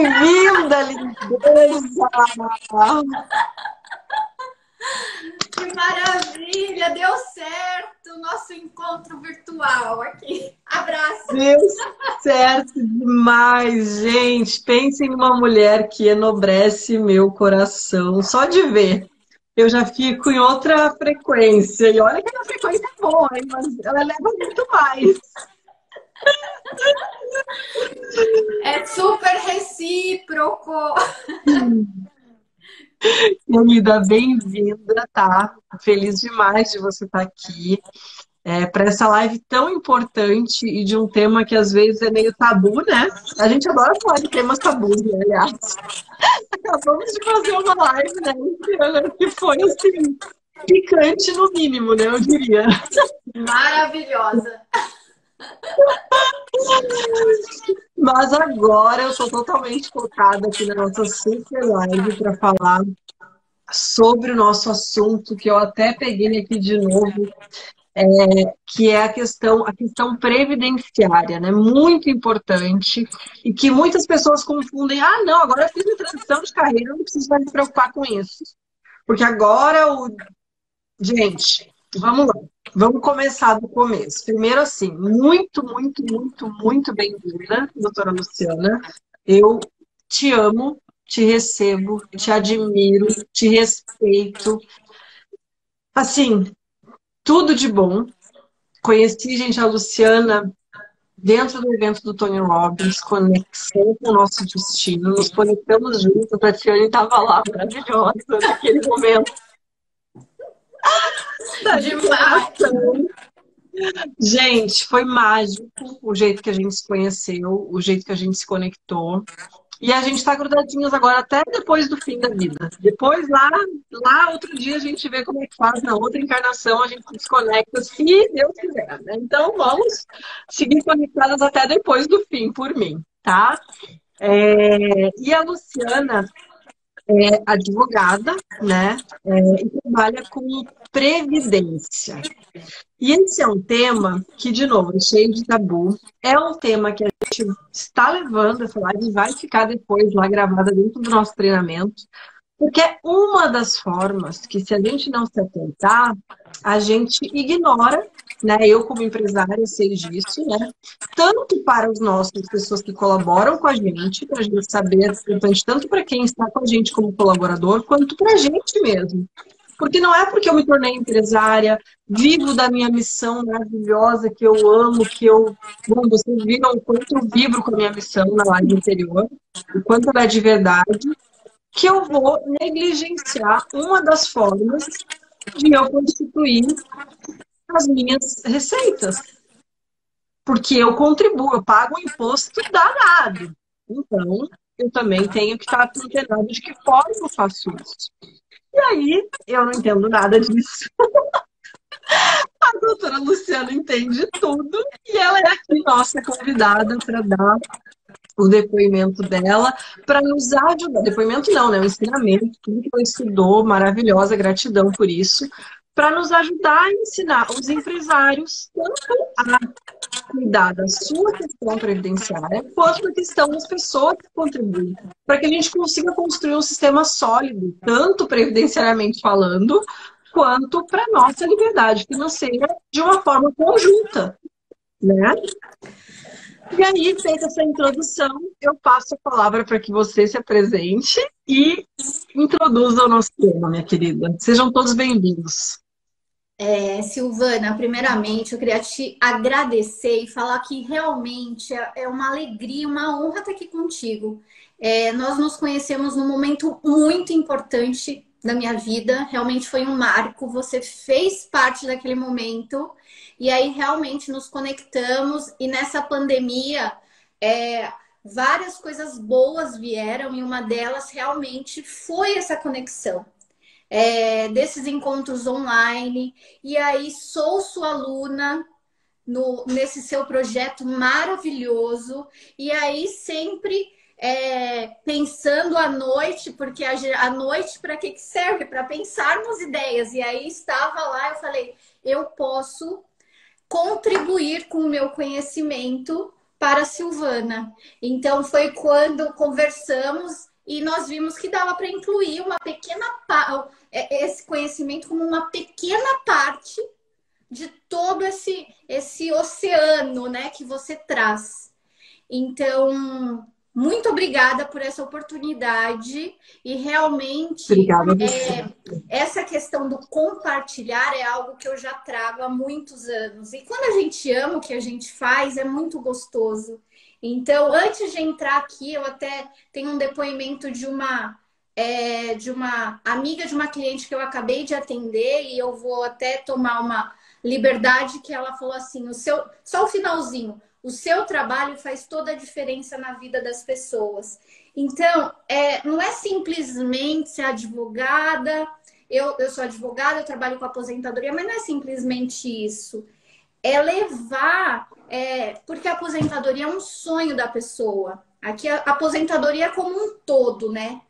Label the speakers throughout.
Speaker 1: Bem-vinda, lindeza!
Speaker 2: Que maravilha! Deu certo o nosso encontro virtual aqui. Abraço!
Speaker 1: Deu certo demais, gente. Pensem numa mulher que enobrece meu coração. Só de ver, eu já fico em outra frequência. E olha que a frequência é boa, hein? Mas ela leva muito mais.
Speaker 2: É super recíproco!
Speaker 1: Querida, bem-vinda, tá? Feliz demais de você estar aqui. Para essa live tão importante e de um tema que às vezes é meio tabu, né? A gente adora falar de temas tabus, né, aliás. Acabamos de fazer uma live, né, Luciana, que foi assim, picante no mínimo, né? Eu diria.
Speaker 2: Maravilhosa!
Speaker 1: Mas agora eu estou totalmente focada aqui na nossa super live para falar sobre o nosso assunto, que eu até peguei aqui de novo, que é a questão previdenciária, né? Muito importante e que muitas pessoas confundem. Ah, não, agora eu fiz minha transição de carreira, eu não preciso mais me preocupar com isso. Porque agora Gente, vamos lá. Vamos começar do começo. Primeiro, assim, muito, muito, muito, muito bem-vinda, doutora Luciana. Eu te amo, te recebo, te admiro, te respeito. Assim, tudo de bom. Conheci, gente, a Luciana dentro do evento do Tony Robbins, conexão com o nosso destino, nos conectamos juntos, a Tatiane estava lá, maravilhosa, naquele momento da
Speaker 2: Demais!
Speaker 1: liberação. Gente, foi mágico o jeito que a gente se conheceu, o jeito que a gente se conectou. E a gente está grudadinhos agora até depois do fim da vida. Depois, lá outro dia, a gente vê como é que faz. Na outra encarnação, a gente se desconecta, se Deus quiser, né? Então, vamos seguir conectadas até depois do fim, por mim, tá? E a Luciana é advogada, né? E trabalha com previdência. E esse é um tema que, de novo, é cheio de tabu. É um tema que a gente está levando, essa live vai ficar depois lá gravada dentro do nosso treinamento, porque é uma das formas que, se a gente não se atentar, a gente ignora, né? Eu, como empresária, sei disso, né? Tanto para os nossos pessoas que colaboram com a gente, para a gente saber, é importante tanto para quem está com a gente como colaborador, quanto para a gente mesmo. Porque não é porque eu me tornei empresária, vivo da minha missão maravilhosa, que eu amo, Bom, vocês viram o quanto eu vibro com a minha missão na live anterior, o quanto ela é de verdade, que eu vou negligenciar uma das formas de eu constituir as minhas receitas. Porque eu contribuo, eu pago um imposto danado. Então, eu também tenho que estar antenado de que forma eu faço isso. E aí, eu não entendo nada disso. A doutora Luciana entende tudo e ela é aqui nossa convidada para dar o depoimento dela, para nos ajudar. Depoimento não, né? O ensinamento, tudo que ela estudou, maravilhosa, gratidão por isso, para nos ajudar a ensinar os empresários tanto a cuidar da sua questão previdenciária, quanto da questão das pessoas que contribuem, para que a gente consiga construir um sistema sólido, tanto previdenciariamente falando, quanto para a nossa liberdade financeira de uma forma conjunta, né? E aí, feita essa introdução, eu passo a palavra para que você se apresente e introduza o nosso tema, minha querida. Sejam todos bem-vindos.
Speaker 2: Silvana, primeiramente eu queria te agradecer e falar que realmente é uma alegria, uma honra estar aqui contigo. Nós nos conhecemos num momento muito importante da minha vida, realmente foi um marco, você fez parte daquele momento e aí realmente nos conectamos e nessa pandemia várias coisas boas vieram e uma delas realmente foi essa conexão desses encontros online. E aí sou sua aluna nesse seu projeto maravilhoso. E aí sempre pensando à noite, porque a noite para que serve? Para pensarmos ideias. E aí estava lá, eu falei, eu posso contribuir com o meu conhecimento para a Silvana. Então, foi quando conversamos e nós vimos que dava para incluir uma pequena esse conhecimento como uma pequena parte de todo esse oceano, né, que você traz. Então, muito obrigada por essa oportunidade e realmente
Speaker 1: Obrigada a você.
Speaker 2: essa questão do compartilhar é algo que eu já trago há muitos anos. E quando a gente ama o que a gente faz, é muito gostoso. Então, antes de entrar aqui, eu até tenho um depoimento de uma amiga de uma cliente que eu acabei de atender e eu vou até tomar uma liberdade que ela falou assim, só o finalzinho, o seu trabalho faz toda a diferença na vida das pessoas. Então, não é simplesmente ser advogada, eu sou advogada, eu trabalho com aposentadoria, mas não é simplesmente isso. É levar, porque a aposentadoria é um sonho da pessoa. Aqui a aposentadoria como um todo, né?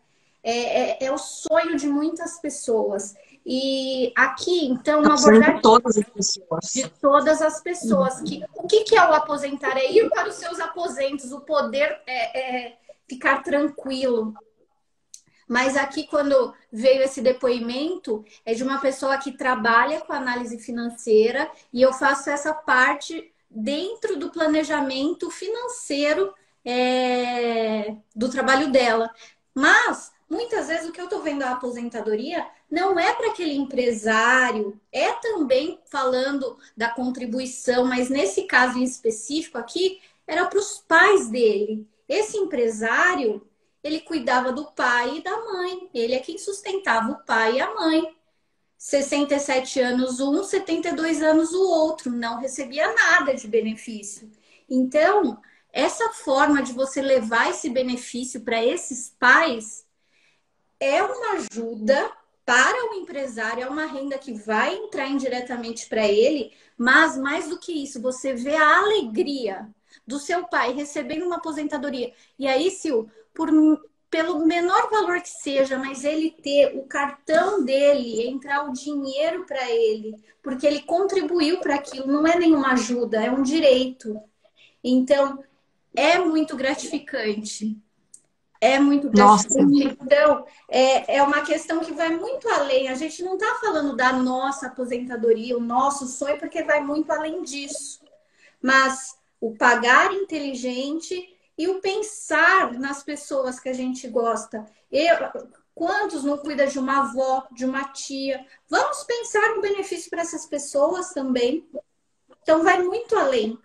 Speaker 2: É o sonho de muitas pessoas. E aqui, então, uma abordagem
Speaker 1: Todas as pessoas.
Speaker 2: de todas as pessoas. O que é o aposentar? É ir para os seus aposentos, o poder ficar tranquilo. Mas aqui, quando veio esse depoimento, é de uma pessoa que trabalha com análise financeira e eu faço essa parte dentro do planejamento financeiro do trabalho dela. Mas, muitas vezes, o que eu estou vendo a aposentadoria não é para aquele empresário, é também falando da contribuição, mas nesse caso em específico aqui, era para os pais dele. Esse empresário, ele cuidava do pai e da mãe. Ele é quem sustentava o pai e a mãe. 67 anos um, 72 anos o outro. Não recebia nada de benefício. Então, essa forma de você levar esse benefício para esses pais é uma ajuda para o empresário, é uma renda que vai entrar indiretamente para ele, mas mais do que isso, você vê a alegria do seu pai recebendo uma aposentadoria. E aí, Sil, pelo menor valor que seja, mas ele ter o cartão dele, entrar o dinheiro para ele, porque ele contribuiu para aquilo, não é nenhuma ajuda, é um direito. Então, é muito gratificante. É muito gratificante.
Speaker 1: Nossa.
Speaker 2: Então, é uma questão que vai muito além. A gente não está falando da nossa aposentadoria, o nosso sonho, porque vai muito além disso. Mas o pagar inteligente e o pensar nas pessoas que a gente gosta. Quantos não cuida de uma avó, de uma tia? Vamos pensar no benefício para essas pessoas também. Então, vai muito além.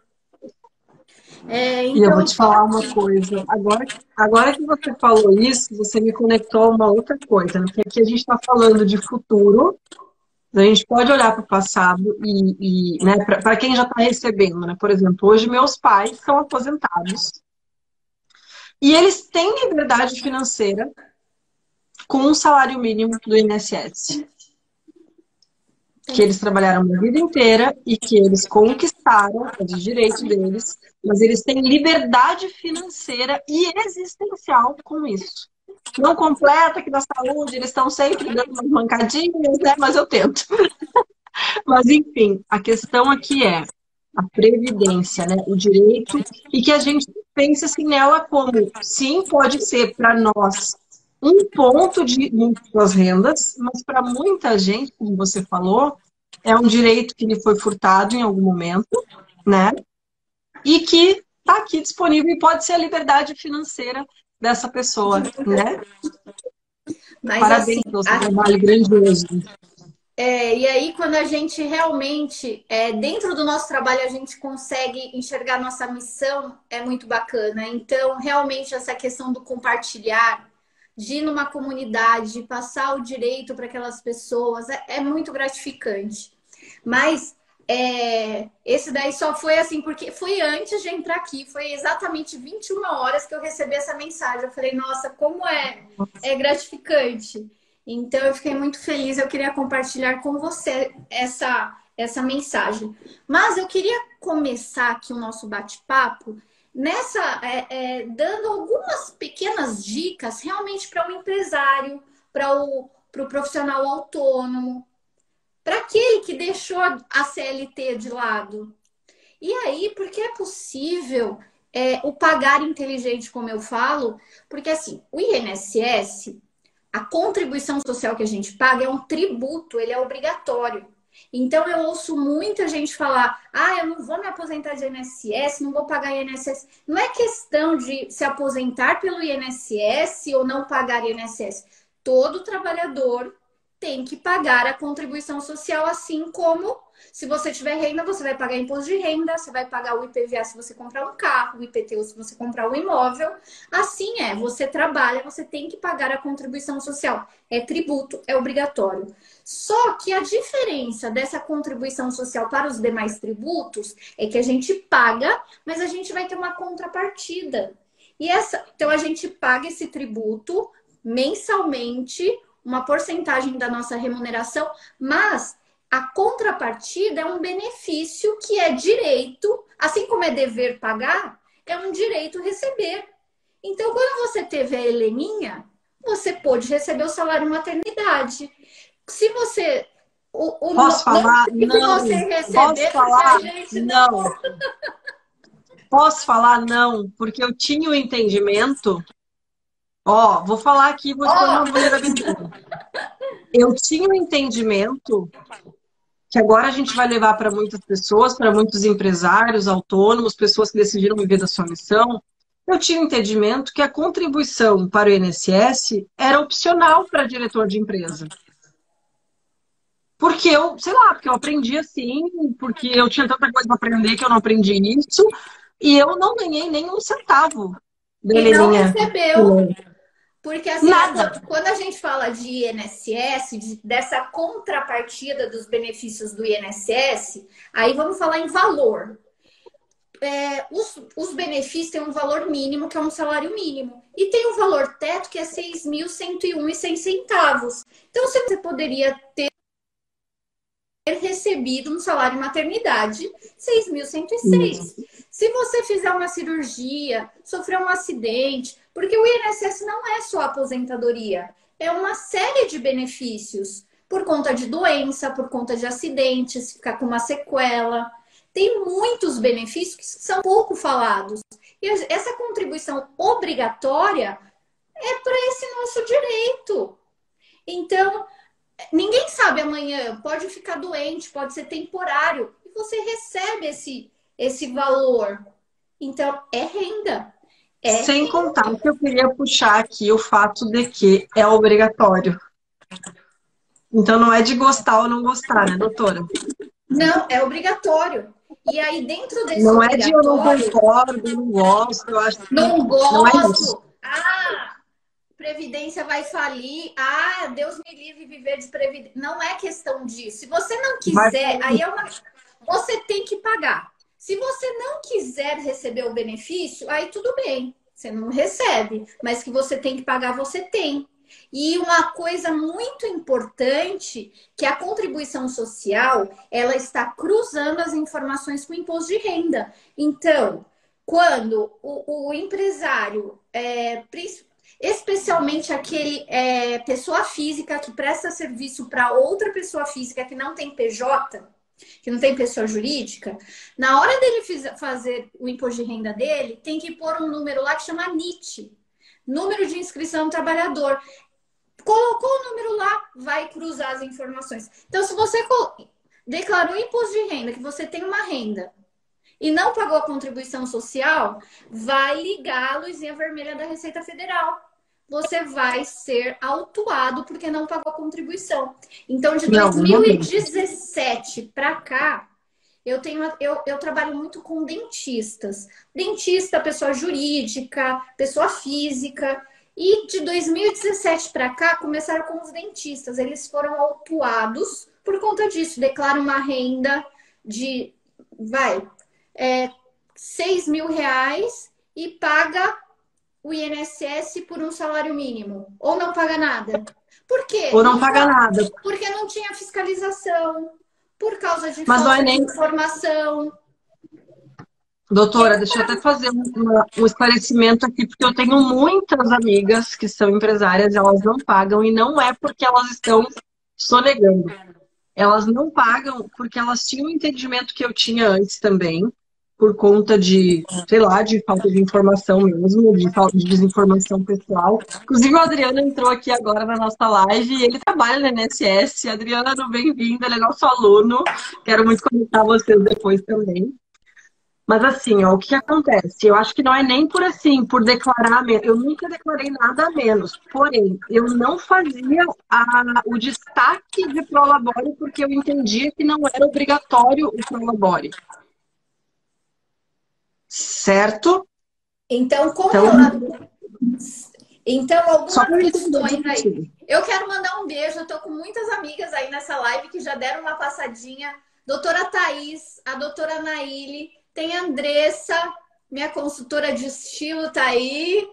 Speaker 1: E eu vou te falar uma coisa. Agora que você falou isso, você me conectou a uma outra coisa, né? Porque aqui a gente está falando de futuro. A gente pode olhar para o passado né, para quem já está recebendo, né? Por exemplo, hoje meus pais são aposentados e eles têm liberdade financeira com um salário mínimo do INSS. Que eles trabalharam a vida inteira e que eles conquistaram, é de direito deles, mas eles têm liberdade financeira e existencial com isso. Não completa que na saúde eles estão sempre dando umas mancadinhas, né? Mas eu tento. Mas, enfim, a questão aqui é a previdência, né? O direito, e que a gente pense assim nela como, sim, pode ser para nós um ponto de múltiplas rendas, mas para muita gente, como você falou, é um direito que lhe foi furtado em algum momento, né? E que está aqui disponível e pode ser a liberdade financeira dessa pessoa, né?
Speaker 2: Mas,
Speaker 1: Parabéns
Speaker 2: assim,
Speaker 1: pelo seu trabalho grandioso.
Speaker 2: E aí, quando a gente realmente, dentro do nosso trabalho, a gente consegue enxergar nossa missão, é muito bacana. Então, realmente, essa questão do compartilhar, de ir numa comunidade, passar o direito para aquelas pessoas, é muito gratificante. Mas esse daí só foi assim, porque foi antes de entrar aqui, foi exatamente 21 horas que eu recebi essa mensagem. Eu falei, nossa, como é gratificante. Então, eu fiquei muito feliz. Eu queria compartilhar com você essa mensagem. Mas eu queria começar aqui o nosso bate-papo dando algumas pequenas dicas realmente para o empresário, para o profissional autônomo, para aquele que deixou a CLT de lado. E aí, porque é possível o pagar inteligente, como eu falo, porque assim, o INSS, a contribuição social que a gente paga é um tributo, ele é obrigatório. Então eu ouço muita gente falar: ah, eu não vou me aposentar de INSS, não vou pagar INSS. Não é questão de se aposentar pelo INSS ou não pagar INSS. Todo trabalhador tem que pagar a contribuição social, assim como se você tiver renda, você vai pagar imposto de renda, você vai pagar o IPVA se você comprar um carro, o IPTU se você comprar um imóvel. Assim você trabalha, você tem que pagar a contribuição social. É tributo, é obrigatório. Só que a diferença dessa contribuição social para os demais tributos é que a gente paga, mas a gente vai ter uma contrapartida. Então a gente paga esse tributo mensalmente, uma porcentagem da nossa remuneração, mas a contrapartida é um benefício que é direito, assim como é dever pagar, é um direito receber. Então, quando você teve a Heleninha, você pôde receber o salário maternidade. Se você...
Speaker 1: Posso falar? Não.
Speaker 2: Você receber,
Speaker 1: Posso falar?
Speaker 2: a gente
Speaker 1: não. Posso falar? Não. Porque eu tinha o entendimento... Ó, vou falar aqui, vou expor uma vulnerabilidade. Eu tinha o entendimento que agora a gente vai levar para muitas pessoas, para muitos empresários, autônomos, pessoas que decidiram viver da sua missão. Eu tinha o entendimento que a contribuição para o INSS era opcional para diretor de empresa. Porque eu, sei lá, porque eu aprendi assim, porque eu tinha tanta coisa para aprender que eu não aprendi isso, e eu não ganhei nem um centavo da
Speaker 2: E não
Speaker 1: Heleninha.
Speaker 2: recebeu. Porque assim,
Speaker 1: Nada.
Speaker 2: quando a gente fala de INSS, dessa contrapartida dos benefícios do INSS, aí vamos falar em valor. Os benefícios têm um valor mínimo, que é um salário mínimo. E tem um valor teto, que é 6.101,06 centavos. Então, você poderia ter recebido um salário maternidade 6.106. Se você fizer uma cirurgia, sofrer um acidente, porque o INSS não é só aposentadoria, é uma série de benefícios por conta de doença, por conta de acidentes, ficar com uma sequela. Tem muitos benefícios que são pouco falados. E essa contribuição obrigatória é para esse nosso direito. Então, ninguém sabe amanhã, pode ficar doente, pode ser temporário, e você recebe esse valor. Então, é renda.
Speaker 1: Sem contar que eu queria puxar aqui o fato de que é obrigatório. Então não é de gostar ou não gostar, né, doutora?
Speaker 2: Não, é obrigatório. E aí, dentro desse
Speaker 1: não
Speaker 2: obrigatório...
Speaker 1: é de eu não concordo, não gosto, eu acho que
Speaker 2: não
Speaker 1: não é isso.
Speaker 2: gosto. Previdência vai falir. Deus me livre viver de previdência. Não é questão disso. Se você não quiser, aí você tem que pagar. Se você não quiser receber o benefício, aí tudo bem. Você não recebe. Mas que você tem que pagar, você tem. E uma coisa muito importante, que a contribuição social, ela está cruzando as informações com o imposto de renda. Então, quando o empresário, especialmente aquele pessoa física que presta serviço para outra pessoa física que não tem PJ, que não tem pessoa jurídica, na hora dele fazer o imposto de renda dele, tem que pôr um número lá que chama NIT, número de inscrição do trabalhador. Colocou o número lá, vai cruzar as informações. Então, se você declarou imposto de renda, que você tem uma renda, e não pagou a contribuição social, vai ligar a luzinha vermelha da Receita Federal. Você vai ser autuado porque não pagou a contribuição. Então, de 2017 para cá, eu trabalho muito com dentistas. Dentista, pessoa jurídica, pessoa física. E de 2017 para cá, começaram com os dentistas. Eles foram autuados por conta disso. Declaram uma renda de... 6 mil reais e paga o INSS por um salário mínimo. Ou não paga nada. Por quê?
Speaker 1: Ou não paga nada.
Speaker 2: Porque não tinha fiscalização. Por causa de
Speaker 1: Mas
Speaker 2: falta
Speaker 1: não é nem...
Speaker 2: de informação.
Speaker 1: Doutora, deixa eu até fazer um esclarecimento aqui, porque eu tenho muitas amigas que são empresárias, elas não pagam, e não é porque elas estão sonegando. Elas não pagam porque elas tinham o entendimento que eu tinha antes também, por conta de, sei lá, de falta de informação mesmo, de falta de desinformação pessoal. Inclusive, o Adriano entrou aqui agora na nossa live e ele trabalha na INSS. Adriano, bem-vindo, ele é nosso aluno. Quero muito conectar vocês depois também. Mas assim, ó, o que acontece? Eu acho que não é nem por assim, por declarar menos. Eu nunca declarei nada a menos. Porém, eu não fazia o destaque de Prolabore porque eu entendia que não era obrigatório o Prolabore. Certo?
Speaker 2: Então,
Speaker 1: Só
Speaker 2: algumas
Speaker 1: para eu
Speaker 2: questões aí.
Speaker 1: entender.
Speaker 2: Eu quero mandar um beijo. Eu tô com muitas amigas aí nessa live que já deram uma passadinha. Doutora Thaís, a doutora Naíli, tem a Andressa, minha consultora de estilo, tá aí.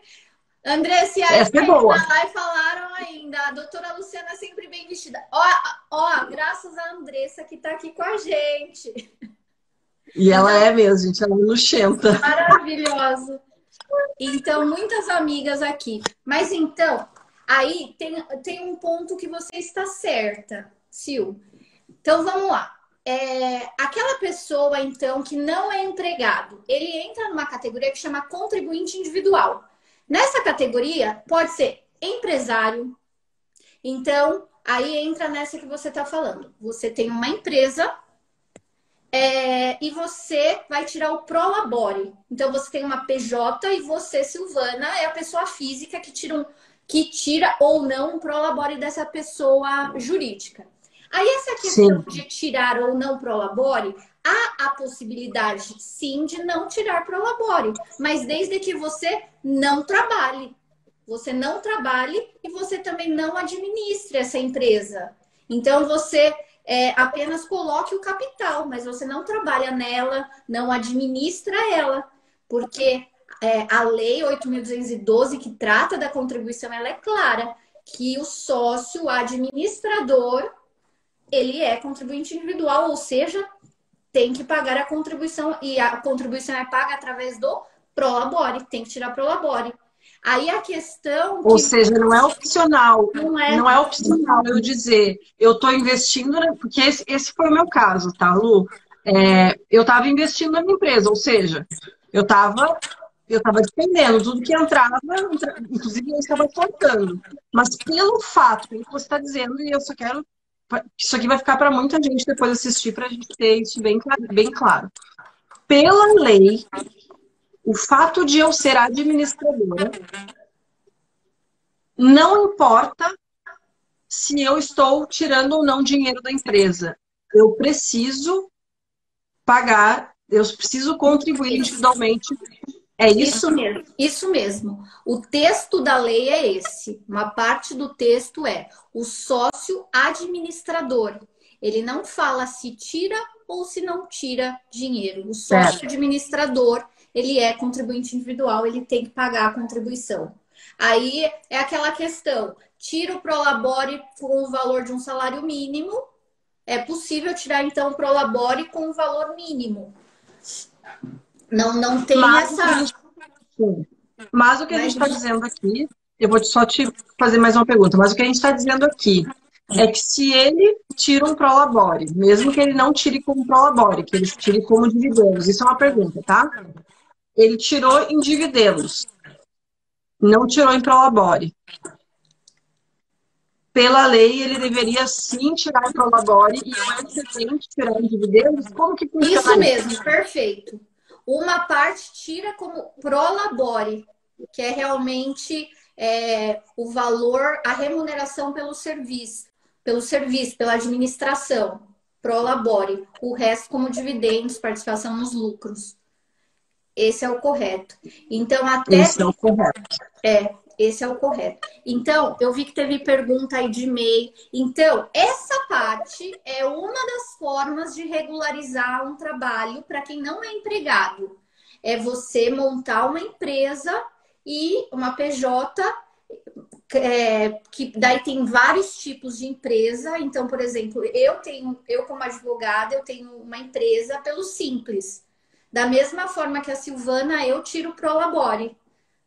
Speaker 2: Andressa e a
Speaker 1: Essa é boa.
Speaker 2: na live falaram ainda. A doutora Luciana sempre bem vestida. Ó, graças a Andressa que tá aqui com a gente.
Speaker 1: E ela é mesmo, gente, ela é luxenta.
Speaker 2: Maravilhosa. Então, muitas amigas aqui. Mas então, aí tem um ponto que você está certa, Sil. Então, vamos lá. Aquela pessoa, então, que não é empregado, ele entra numa categoria que chama contribuinte individual. Nessa categoria, pode ser empresário. Então, aí entra nessa que você está falando. Você tem uma empresa e você vai tirar o Prolabore. Então, você tem uma PJ e você, Silvana, é a pessoa física que tira ou não o Prolabore dessa pessoa jurídica. Aí, essa questão de tirar ou não Prolabore, há a possibilidade, sim, de não tirar Prolabore, mas desde que você não trabalhe. Você não trabalhe e você também não administre essa empresa. Então, você apenas coloque o capital, mas você não trabalha nela, não administra ela, porque a lei 8.212, que trata da contribuição, ela é clara, que o sócio administrador, ele é contribuinte individual, ou seja, tem que pagar a contribuição, e a contribuição é paga através do Prolabore, tem que tirar Prolabore. Aí a questão...
Speaker 1: Ou seja, não é opcional.
Speaker 2: Não
Speaker 1: é opcional eu dizer, eu estou investindo, porque esse foi o meu caso, tá, Lu? Eu estava investindo na minha empresa, ou seja, eu estava dependendo, tudo que entrava, inclusive eu estava cortando. Mas pelo fato, pelo que você está dizendo, e eu só quero... Isso aqui vai ficar para muita gente depois assistir, para a gente ter isso bem claro. Pela lei, o fato de eu ser administradora, não importa se eu estou tirando ou não dinheiro da empresa. Eu preciso pagar, eu preciso contribuir individualmente. É isso?
Speaker 2: Isso mesmo. O texto da lei é esse. Uma parte do texto é o sócio administrador. Ele não fala se tira ou se não tira dinheiro. O sócio administrador, ele é contribuinte individual, ele tem que pagar a contribuição. Aí é aquela questão, tira o Prolabore com o valor de um salário mínimo, é possível tirar então o Prolabore com o valor mínimo. Não tem
Speaker 1: Mas o que a gente está dizendo aqui, eu vou só te fazer mais uma pergunta, mas o que a gente está dizendo aqui é que se ele tira um Prolabore, mesmo que ele não tire como Prolabore, que ele tire como dividendos, isso é uma pergunta, tá? Ele tirou em dividendos, não tirou em Prolabore. Pela lei, ele deveria sim tirar em Prolabore e o excedente tirar em dividendos? Como que funciona
Speaker 2: isso mesmo, perfeito. Uma parte tira como Prolabore, que é realmente o valor, a remuneração pelo serviço, pela administração. Prolabore. O resto como dividendos, participação nos lucros. Esse é o correto. Então,
Speaker 1: Esse é o correto.
Speaker 2: Esse é o correto. Então, eu vi que teve pergunta aí de e-mail. Então, essa parte é uma das formas de regularizar um trabalho para quem não é empregado. É você montar uma empresa e uma PJ, que daí tem vários tipos de empresa. Então, por exemplo, eu como advogada, eu tenho uma empresa pelo Simples. Da mesma forma que a Silvana, eu tiro o Prolabore.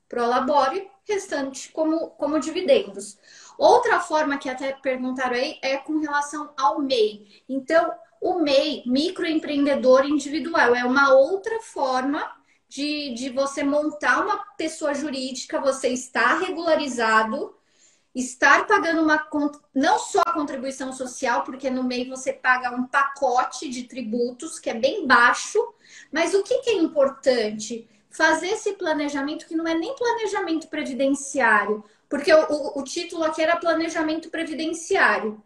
Speaker 2: Prolabore, restante como dividendos. Outra forma que até perguntaram aí é com relação ao MEI. Então, o MEI, microempreendedor individual, é uma outra forma de você montar uma pessoa jurídica, você está regularizado, estar pagando não só a contribuição social, porque no MEI você paga um pacote de tributos que é bem baixo, mas o que é importante? Fazer esse planejamento que não é nem planejamento previdenciário, porque o título aqui era planejamento previdenciário.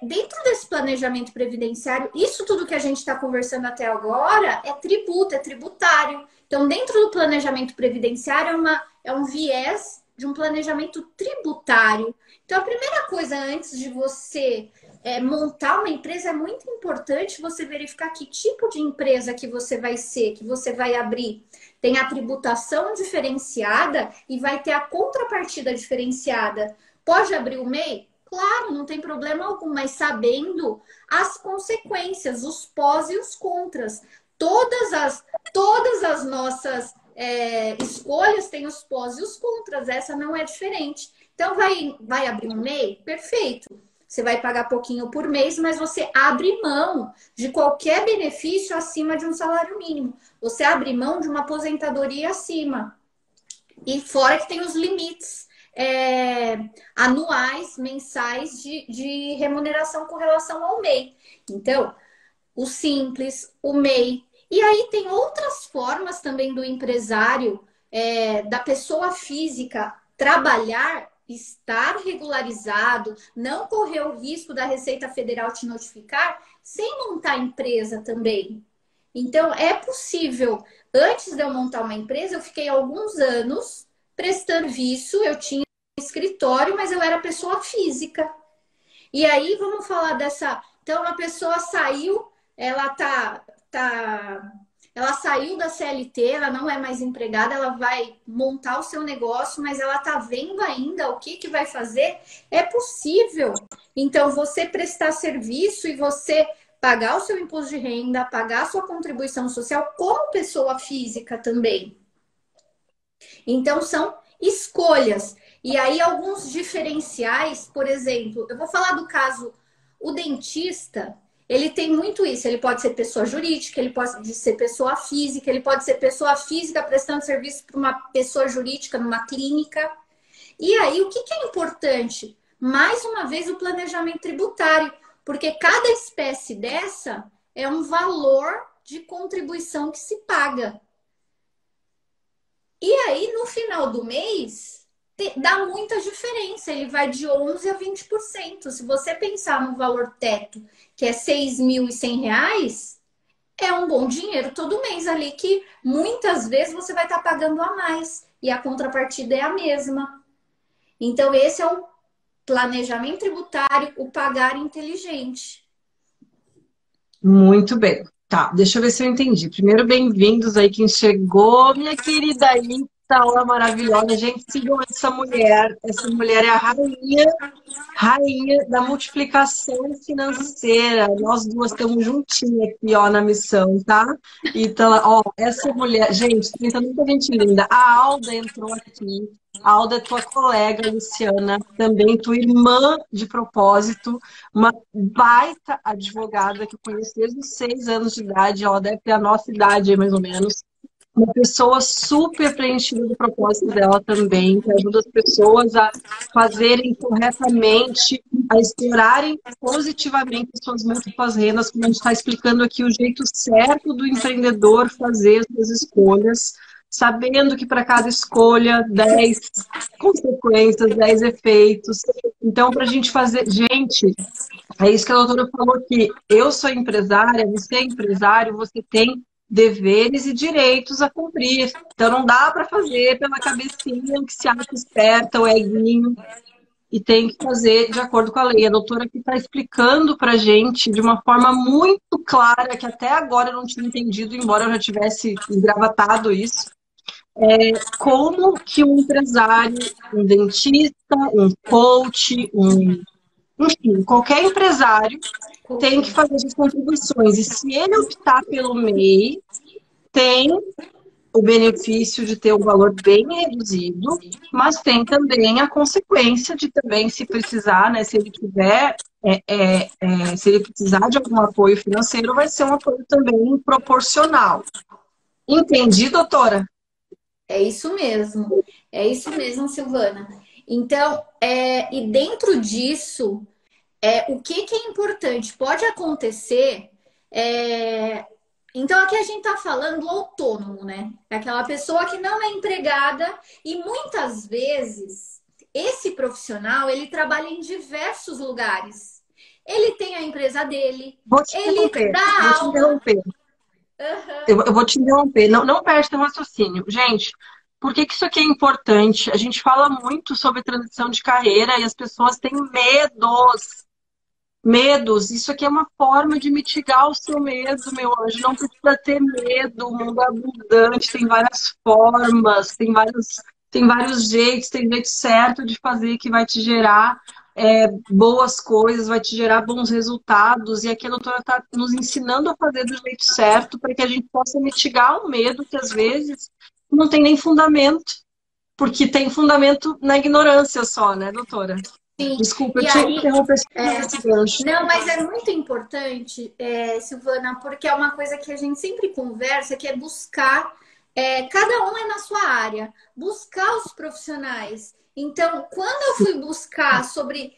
Speaker 2: Dentro desse planejamento previdenciário, isso tudo que a gente está conversando até agora é tributo, é tributário. Então, dentro do planejamento previdenciário, é um viés de um planejamento tributário. Então, a primeira coisa antes de você montar uma empresa, é muito importante você verificar que tipo de empresa que você vai ser, que você vai abrir. Tem a tributação diferenciada e vai ter a contrapartida diferenciada. Pode abrir o MEI? Claro, não tem problema algum, mas sabendo as consequências, os pós e os contras. Todas as nossas escolhas têm os pós e os contras, essa não é diferente. Então, vai abrir um MEI? Perfeito. Você vai pagar pouquinho por mês, mas você abre mão de qualquer benefício acima de um salário mínimo. Você abre mão de uma aposentadoria acima. E fora que tem os limites anuais, mensais de remuneração com relação ao MEI. Então, o Simples, o MEI. E aí tem outras formas também do empresário, da pessoa física, trabalhar, estar regularizado, não correr o risco da Receita Federal te notificar, sem montar empresa também. Então, é possível. Antes de eu montar uma empresa, eu fiquei alguns anos prestando serviço, eu tinha escritório, mas eu era pessoa física. E aí, vamos falar dessa... Então, uma pessoa saiu, ela saiu da CLT, ela não é mais empregada, ela vai montar o seu negócio, mas ela está vendo ainda o que vai fazer. É possível. Então, você prestar serviço e você pagar o seu imposto de renda, pagar a sua contribuição social como pessoa física também. Então, são escolhas. E aí, alguns diferenciais, por exemplo, eu vou falar do caso, o dentista, ele tem muito isso. Ele pode ser pessoa jurídica, ele pode ser pessoa física, ele pode ser pessoa física prestando serviço para uma pessoa jurídica numa clínica. E aí, o que é importante? Mais uma vez, o planejamento tributário, porque cada espécie dessa é um valor de contribuição que se paga. E aí, no final do mês, dá muita diferença. Ele vai de 11% a 20%. Se você pensar no valor teto, que é R$6.100, é um bom dinheiro todo mês ali, que muitas vezes você vai estar pagando a mais. E a contrapartida é a mesma. Então, esse é o planejamento tributário, o pagar inteligente.
Speaker 1: Muito bem. Tá, deixa eu ver se eu entendi. Primeiro, bem-vindos aí quem chegou. Minha querida Itaúna maravilhosa. Gente, sigam essa mulher. Essa mulher é a rainha da multiplicação financeira. Nós duas estamos juntinhas aqui, ó, na missão, tá? Então, ó, essa mulher... Gente, tem muita gente linda. A Alda entrou aqui. A Alda é tua colega, Luciana, também tua irmã de propósito, uma baita advogada que eu conheço desde os 6 anos de idade, ela deve ter a nossa idade aí, mais ou menos. Uma pessoa super preenchida do propósito dela também, que ajuda as pessoas a fazerem corretamente, a explorarem positivamente as suas múltiplas rendas, como a gente está explicando aqui, o jeito certo do empreendedor fazer as suas escolhas, sabendo que para cada escolha, 10 consequências, 10 efeitos. Então, para a gente fazer... Gente, é isso que a doutora falou aqui. Eu sou empresária, você é empresário, você tem deveres e direitos a cumprir. Então, não dá para fazer pela cabecinha que se acha esperta, o eguinho, e tem que fazer de acordo com a lei. A doutora aqui está explicando para a gente de uma forma muito clara, que até agora eu não tinha entendido, embora eu já tivesse engravatado isso, como que um empresário, um dentista, um coach, enfim, qualquer empresário tem que fazer as contribuições. E se ele optar pelo MEI, tem o benefício de ter um valor bem reduzido, mas tem também a consequência de também, se precisar, né, se ele tiver Se ele precisar de algum apoio financeiro, vai ser um apoio também proporcional. Entendi, doutora?
Speaker 2: É isso mesmo, Silvana. Então, e dentro disso, o que que é importante? Pode acontecer. Então, aqui a gente está falando do autônomo, né? É aquela pessoa que não é empregada e muitas vezes esse profissional ele trabalha em diversos lugares. Ele tem a empresa dele,
Speaker 1: Vou te
Speaker 2: ele
Speaker 1: interromper, vou
Speaker 2: dá
Speaker 1: te
Speaker 2: aula.
Speaker 1: interromper. Eu vou te interromper. Não, não perde teu raciocínio. Gente, por que que isso aqui é importante? A gente fala muito sobre transição de carreira e as pessoas têm medos. Medos. Isso aqui é uma forma de mitigar o seu medo, meu anjo. Não precisa ter medo. O mundo é abundante, tem várias formas, tem vários jeitos, tem jeito certo de fazer que vai te gerar boas coisas, vai te gerar bons resultados. E aqui a doutora está nos ensinando a fazer do jeito certo para que a gente possa mitigar o medo que às vezes não tem nem fundamento, porque tem fundamento na ignorância só, né, doutora?
Speaker 2: Sim.
Speaker 1: Desculpa, eu
Speaker 2: E
Speaker 1: te
Speaker 2: aí,
Speaker 1: interromper
Speaker 2: é,
Speaker 1: esse gancho.
Speaker 2: não, mas é muito importante, Silvana, porque é uma coisa que a gente sempre conversa, que é buscar, cada um é na sua área, buscar os profissionais. Então, quando eu fui buscar sobre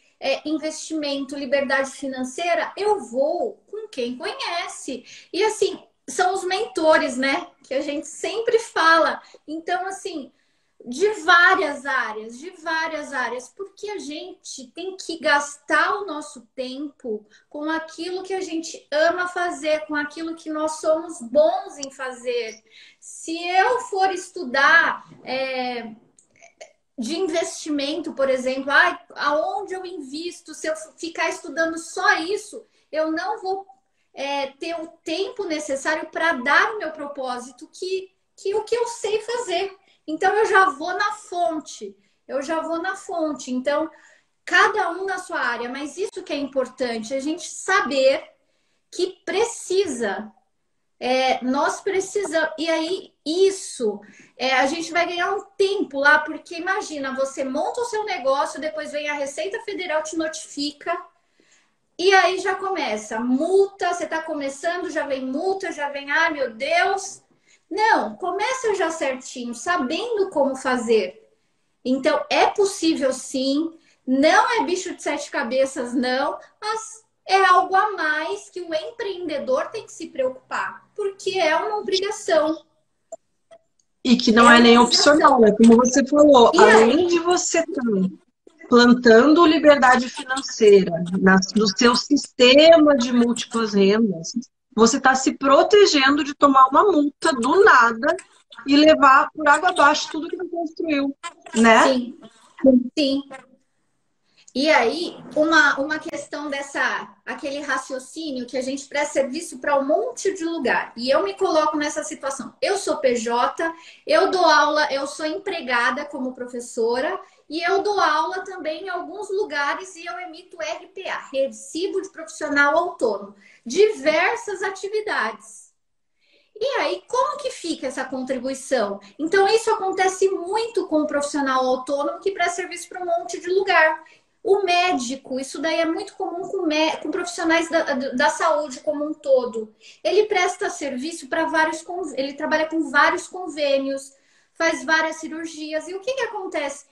Speaker 2: investimento, liberdade financeira, eu vou com quem conhece. E assim, são os mentores, né? Que a gente sempre fala. Então, assim, de várias áreas, porque a gente tem que gastar o nosso tempo com aquilo que a gente ama fazer, com aquilo que nós somos bons em fazer. Se eu for estudar de investimento, por exemplo, aonde eu invisto, se eu ficar estudando só isso, eu não vou ter o tempo necessário para dar o meu propósito, que o que eu sei fazer. Então eu já vou na fonte, eu já vou na fonte. Então, cada um na sua área, mas isso que é importante, a gente saber que precisa. Nós precisamos. E aí, isso, a gente vai ganhar um tempo lá, porque imagina, você monta o seu negócio, depois vem a Receita Federal, te notifica, e aí já começa multa, você está começando, já vem multa, já vem, ai meu Deus. Não, começa já certinho, sabendo como fazer. Então, é possível sim, não é bicho de sete cabeças, não, mas é algo a mais que o empreendedor tem que se preocupar, porque é uma obrigação.
Speaker 1: E que não
Speaker 2: É
Speaker 1: é
Speaker 2: uma
Speaker 1: nem
Speaker 2: obrigação.
Speaker 1: opcional, né? Como você falou,
Speaker 2: E
Speaker 1: além
Speaker 2: aí,
Speaker 1: de você estar plantando liberdade financeira no seu sistema de múltiplas rendas, você está se protegendo de tomar uma multa do nada e levar por água abaixo tudo que você construiu, né?
Speaker 2: sim, sim. E aí, uma questão aquele raciocínio que a gente presta serviço para um monte de lugar. E eu me coloco nessa situação. Eu sou PJ, eu dou aula, eu sou empregada como professora e eu dou aula também em alguns lugares e eu emito RPA, Recibo de Profissional Autônomo, diversas atividades. E aí, como que fica essa contribuição? Então, isso acontece muito com o profissional autônomo que presta serviço para um monte de lugar. O médico, isso daí é muito comum com profissionais da saúde como um todo. Ele presta serviço para ele trabalha com vários convênios, faz várias cirurgias. E o que que acontece?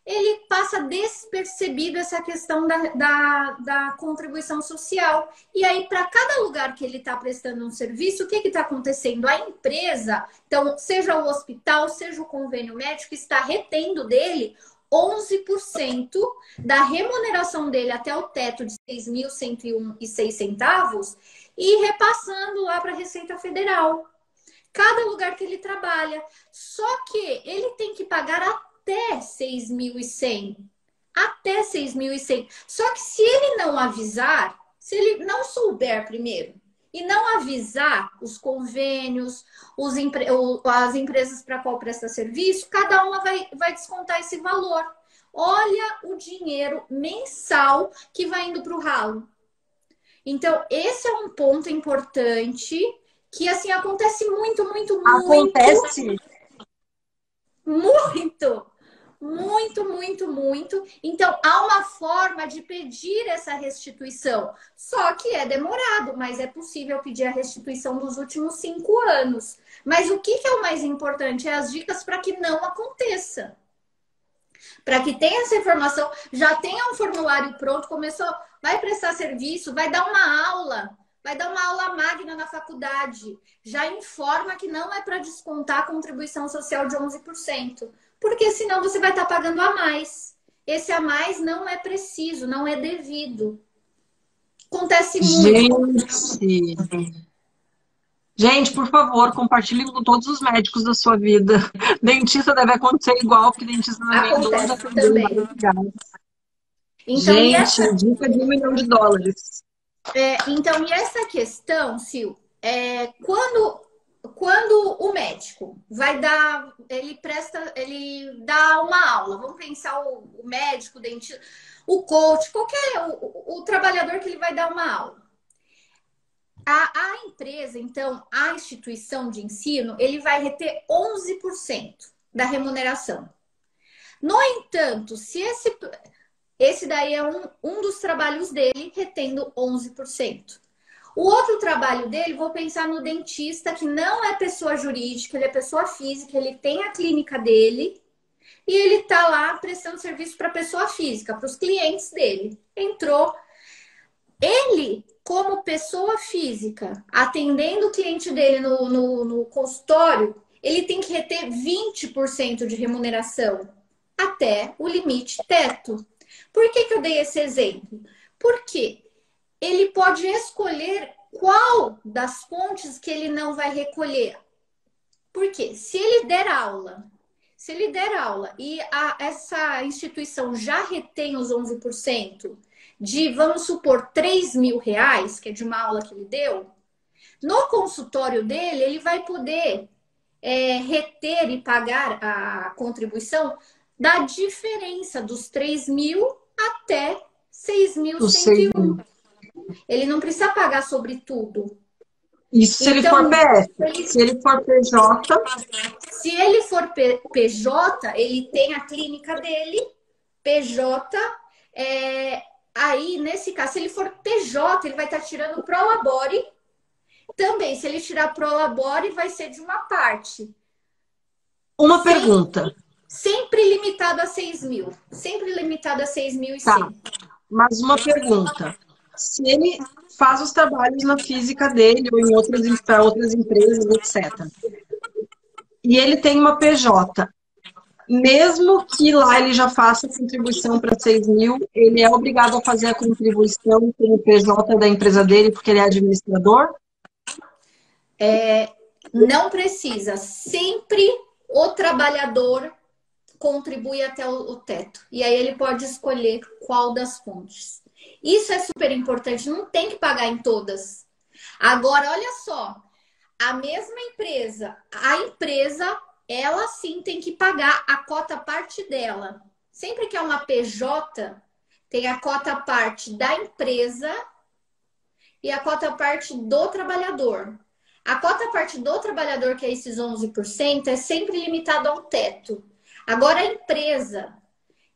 Speaker 2: Ele passa despercebido essa questão da contribuição social. E aí, para cada lugar que ele está prestando um serviço, o que está acontecendo? A empresa, então, seja o hospital, seja o convênio médico, está retendo dele 11% da remuneração dele até o teto de 6.101,06 e repassando lá para a Receita Federal. Cada lugar que ele trabalha. Só que ele tem que pagar até 6.100. Até 6.100. Só que se ele não avisar, se ele não souber primeiro e não avisar os convênios, as empresas para qual presta serviço, cada uma vai descontar esse valor. Olha o dinheiro mensal que vai indo para o ralo. Então, esse é um ponto importante que, assim, acontece muito, muito, muito.
Speaker 1: Acontece.
Speaker 2: Muito, muito, muito, muito. 11%. Então, há uma forma de pedir essa restituição. Só que é demorado, mas é possível pedir a restituição dos últimos 5 anos. Mas o que é o mais importante? É as dicas para que não aconteça. Para que tenha essa informação, já tenha um formulário pronto, começou, vai prestar serviço, vai dar uma aula. Vai dar uma aula magna na faculdade. Já informa que não é para descontar a contribuição social de 11%. Porque senão você vai estar pagando a mais. Esse a mais não é preciso, não é devido. Acontece muito.
Speaker 1: Gente, por favor, compartilhe com todos os médicos da sua vida. Dentista deve acontecer igual, porque dentista também é dono, já atendeu em vários lugares.
Speaker 2: Então,
Speaker 1: gente, dica de $1 milhão.
Speaker 2: Então, e essa questão, Sil, quando o médico vai dar, ele dá uma aula, vamos pensar o médico, o dentista, o coach, qualquer o trabalhador que ele vai dar uma aula. A empresa, então, a instituição de ensino, ele vai reter 11% da remuneração. No entanto, se esse daí é um dos trabalhos dele, retendo 11%. O outro trabalho dele, vou pensar no dentista, que não é pessoa jurídica, ele é pessoa física, ele tem a clínica dele e ele está lá prestando serviço para pessoa física, para os clientes dele. Entrou. Ele, como pessoa física, atendendo o cliente dele no consultório, ele tem que reter 20% de remuneração até o limite teto. Por que eu dei esse exemplo? Porque ele pode escolher qual das fontes que ele não vai recolher. Porque se ele der aula e essa instituição já retém os 11% de, vamos supor, R$3.000, que é de uma aula que ele deu, no consultório dele, ele vai poder reter e pagar a contribuição da diferença dos 3.000 até 6.101. Ele não precisa pagar sobre tudo.
Speaker 1: Isso se
Speaker 2: então,
Speaker 1: ele for PF. Se ele for PJ...
Speaker 2: Se ele for PJ, ele tem a clínica dele, PJ... Aí, nesse caso, se ele for PJ, ele vai estar tirando Prolabore. Também, se ele tirar Prolabore, vai ser de uma parte.
Speaker 1: Uma pergunta.
Speaker 2: Sempre limitado a 6.000. Sempre limitado a 6.100.
Speaker 1: Tá. Mas uma pergunta. Se ele faz os trabalhos na física dele ou em outras empresas, etc. E ele tem uma PJ... Mesmo que lá ele já faça a contribuição para 6.000, ele é obrigado a fazer a contribuição com o PJ da empresa dele, porque ele é administrador?
Speaker 2: Não precisa. Sempre o trabalhador contribui até o teto. E aí ele pode escolher qual das fontes. Isso é super importante. Não tem que pagar em todas. Agora, olha só. A mesma empresa, ela sim tem que pagar a cota parte dela. Sempre que é uma PJ, tem a cota parte da empresa e a cota parte do trabalhador. A cota parte do trabalhador, que é esses 11%, é sempre limitado ao teto. Agora a empresa.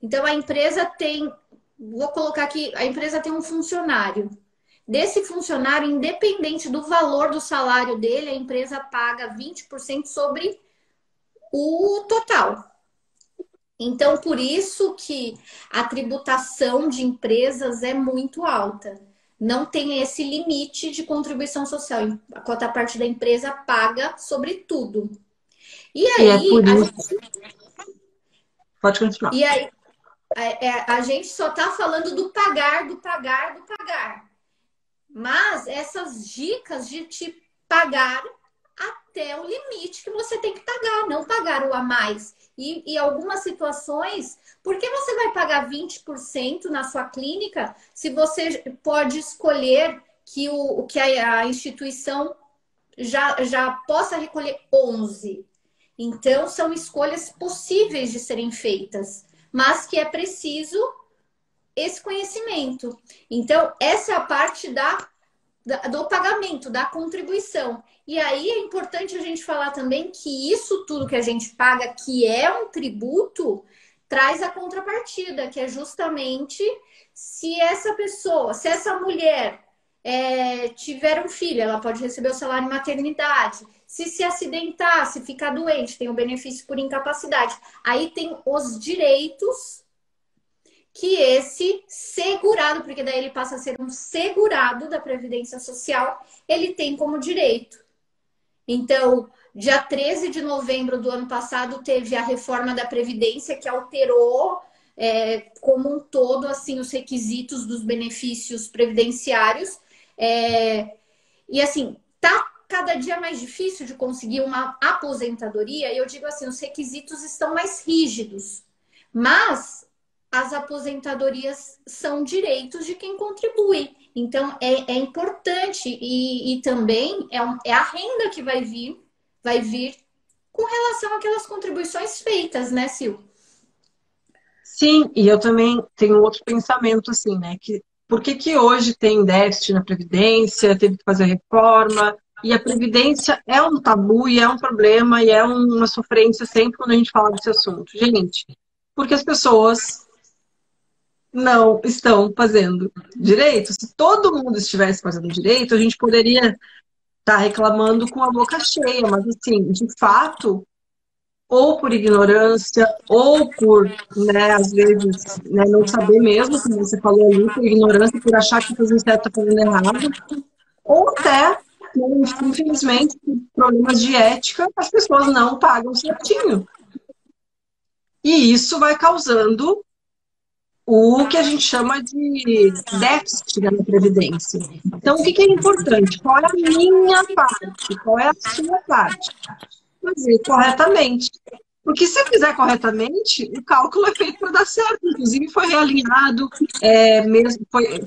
Speaker 2: Então a empresa tem, vou colocar aqui, a empresa tem um funcionário. Desse funcionário, independente do valor do salário dele, a empresa paga 20% sobre o total. Então, por isso que a tributação de empresas é muito alta. Não tem esse limite de contribuição social. A cota parte da empresa paga sobre tudo. E aí,
Speaker 1: Pode continuar.
Speaker 2: E aí, a gente só está falando do pagar. Mas essas dicas de te pagar até o limite que você tem que pagar, não pagar o a mais. E algumas situações, por que você vai pagar 20% na sua clínica se você pode escolher que a instituição já possa recolher 11%? Então, são escolhas possíveis de serem feitas, mas que é preciso esse conhecimento. Então, essa é a parte do pagamento, da contribuição. E aí é importante a gente falar também que isso tudo que a gente paga, que é um tributo, traz a contrapartida, que é justamente se essa pessoa, se essa mulher tiver um filho, ela pode receber o salário maternidade. Se acidentar, se ficar doente, tem o benefício por incapacidade. Aí tem os direitos que esse segurado, porque daí ele passa a ser um segurado da Previdência Social, ele tem como direito. Então, dia 13 de novembro do ano passado, teve a reforma da Previdência, que alterou como um todo assim, os requisitos dos benefícios previdenciários. E assim, tá cada dia mais difícil de conseguir uma aposentadoria, e eu digo assim, os requisitos estão mais rígidos, mas as aposentadorias são direitos de quem contribui. Então, é importante e também é a renda que vai vir com relação àquelas contribuições feitas, né, Sil?
Speaker 1: Sim, e eu também tenho outro pensamento, assim, né? Por que hoje tem déficit na Previdência, teve que fazer reforma, e a Previdência é um tabu, e é um problema, e é uma sofrência sempre quando a gente fala desse assunto. Gente, porque as pessoas não estão fazendo direito. Se todo mundo estivesse fazendo direito, a gente poderia estar reclamando com a boca cheia, mas assim, de fato, ou por ignorância, ou por, né, às vezes, né, não saber mesmo, como você falou ali, por ignorância, por achar que fazendo certo está fazendo errado, ou até, infelizmente, por problemas de ética, as pessoas não pagam certinho. E isso vai causando o que a gente chama de déficit na Previdência. Então, o que é importante? Qual é a minha parte? Qual é a sua parte? Fazer corretamente. Porque se fizer corretamente, o cálculo é feito para dar certo. Inclusive, foi realinhado,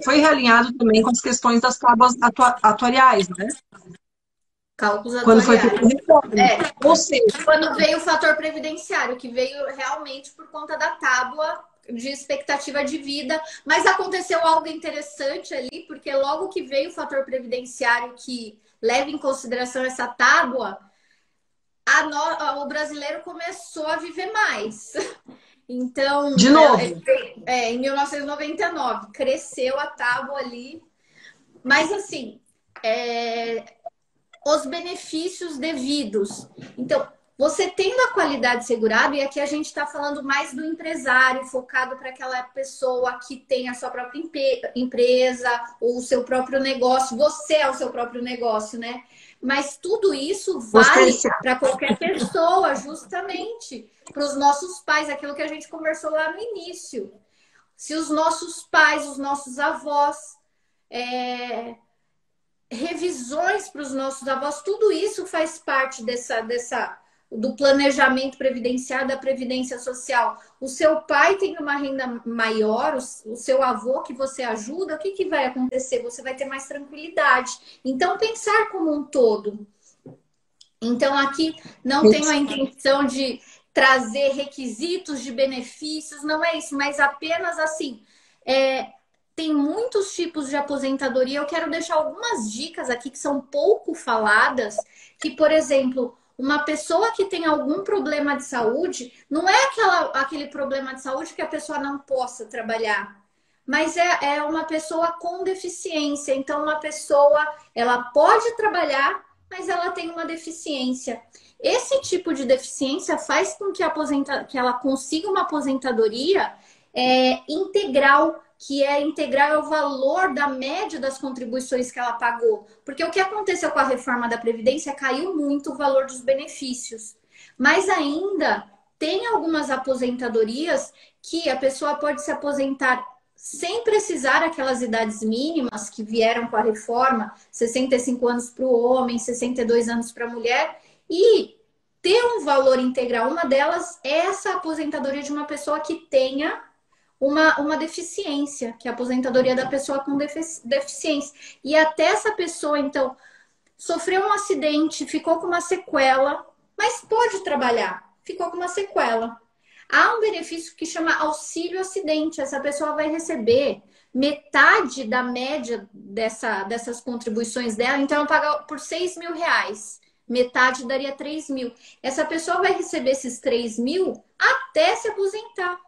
Speaker 1: foi realinhado também com as questões das tábuas atuariais, né?
Speaker 2: Cálculos
Speaker 1: Quando foi feita a
Speaker 2: atuariais.
Speaker 1: reforma. Ou seja,
Speaker 2: quando veio o fator previdenciário, que veio realmente por conta da tábua de expectativa de vida, mas aconteceu algo interessante ali, porque logo que veio o fator previdenciário que leva em consideração essa tábua, o brasileiro começou a viver mais. Então,
Speaker 1: de novo,
Speaker 2: em 1999, cresceu a tábua ali. Mas, assim, os benefícios devidos. Então, você tendo a qualidade segurada, e aqui a gente está falando mais do empresário, focado para aquela pessoa que tem a sua própria empresa, ou o seu próprio negócio, você é o seu próprio negócio, né? Mas tudo isso vale para qualquer pessoa, justamente para os nossos pais, aquilo que a gente conversou lá no início. Se os nossos pais, os nossos avós, revisões para os nossos avós, tudo isso faz parte do planejamento previdenciário, da previdência social. O seu pai tem uma renda maior, o seu avô que você ajuda, o que vai acontecer? Você vai ter mais tranquilidade. Então, pensar como um todo. Então, aqui não tenho a intenção de trazer requisitos de benefícios, não é isso, mas apenas assim, tem muitos tipos de aposentadoria. Eu quero deixar algumas dicas aqui que são pouco faladas, que, por exemplo, uma pessoa que tem algum problema de saúde, não é aquele problema de saúde que a pessoa não possa trabalhar, mas é uma pessoa com deficiência. Então, uma pessoa, ela pode trabalhar, mas ela tem uma deficiência. Esse tipo de deficiência faz com que ela consiga uma aposentadoria integral, que integral é o valor da média das contribuições que ela pagou. Porque o que aconteceu com a reforma da Previdência, caiu muito o valor dos benefícios. Mas ainda tem algumas aposentadorias que a pessoa pode se aposentar sem precisar aquelas idades mínimas que vieram com a reforma, 65 anos para o homem, 62 anos para a mulher, e ter um valor integral. Uma delas é essa aposentadoria de uma pessoa que tenha uma deficiência, que é a aposentadoria da pessoa com deficiência. E até essa pessoa, então, sofreu um acidente, ficou com uma sequela, mas pode trabalhar, ficou com uma sequela. Há um benefício que chama auxílio acidente. Essa pessoa vai receber metade da média dessas contribuições dela, então ela paga por 6 mil reais. Metade daria 3 mil. Essa pessoa vai receber esses 3 mil até se aposentar.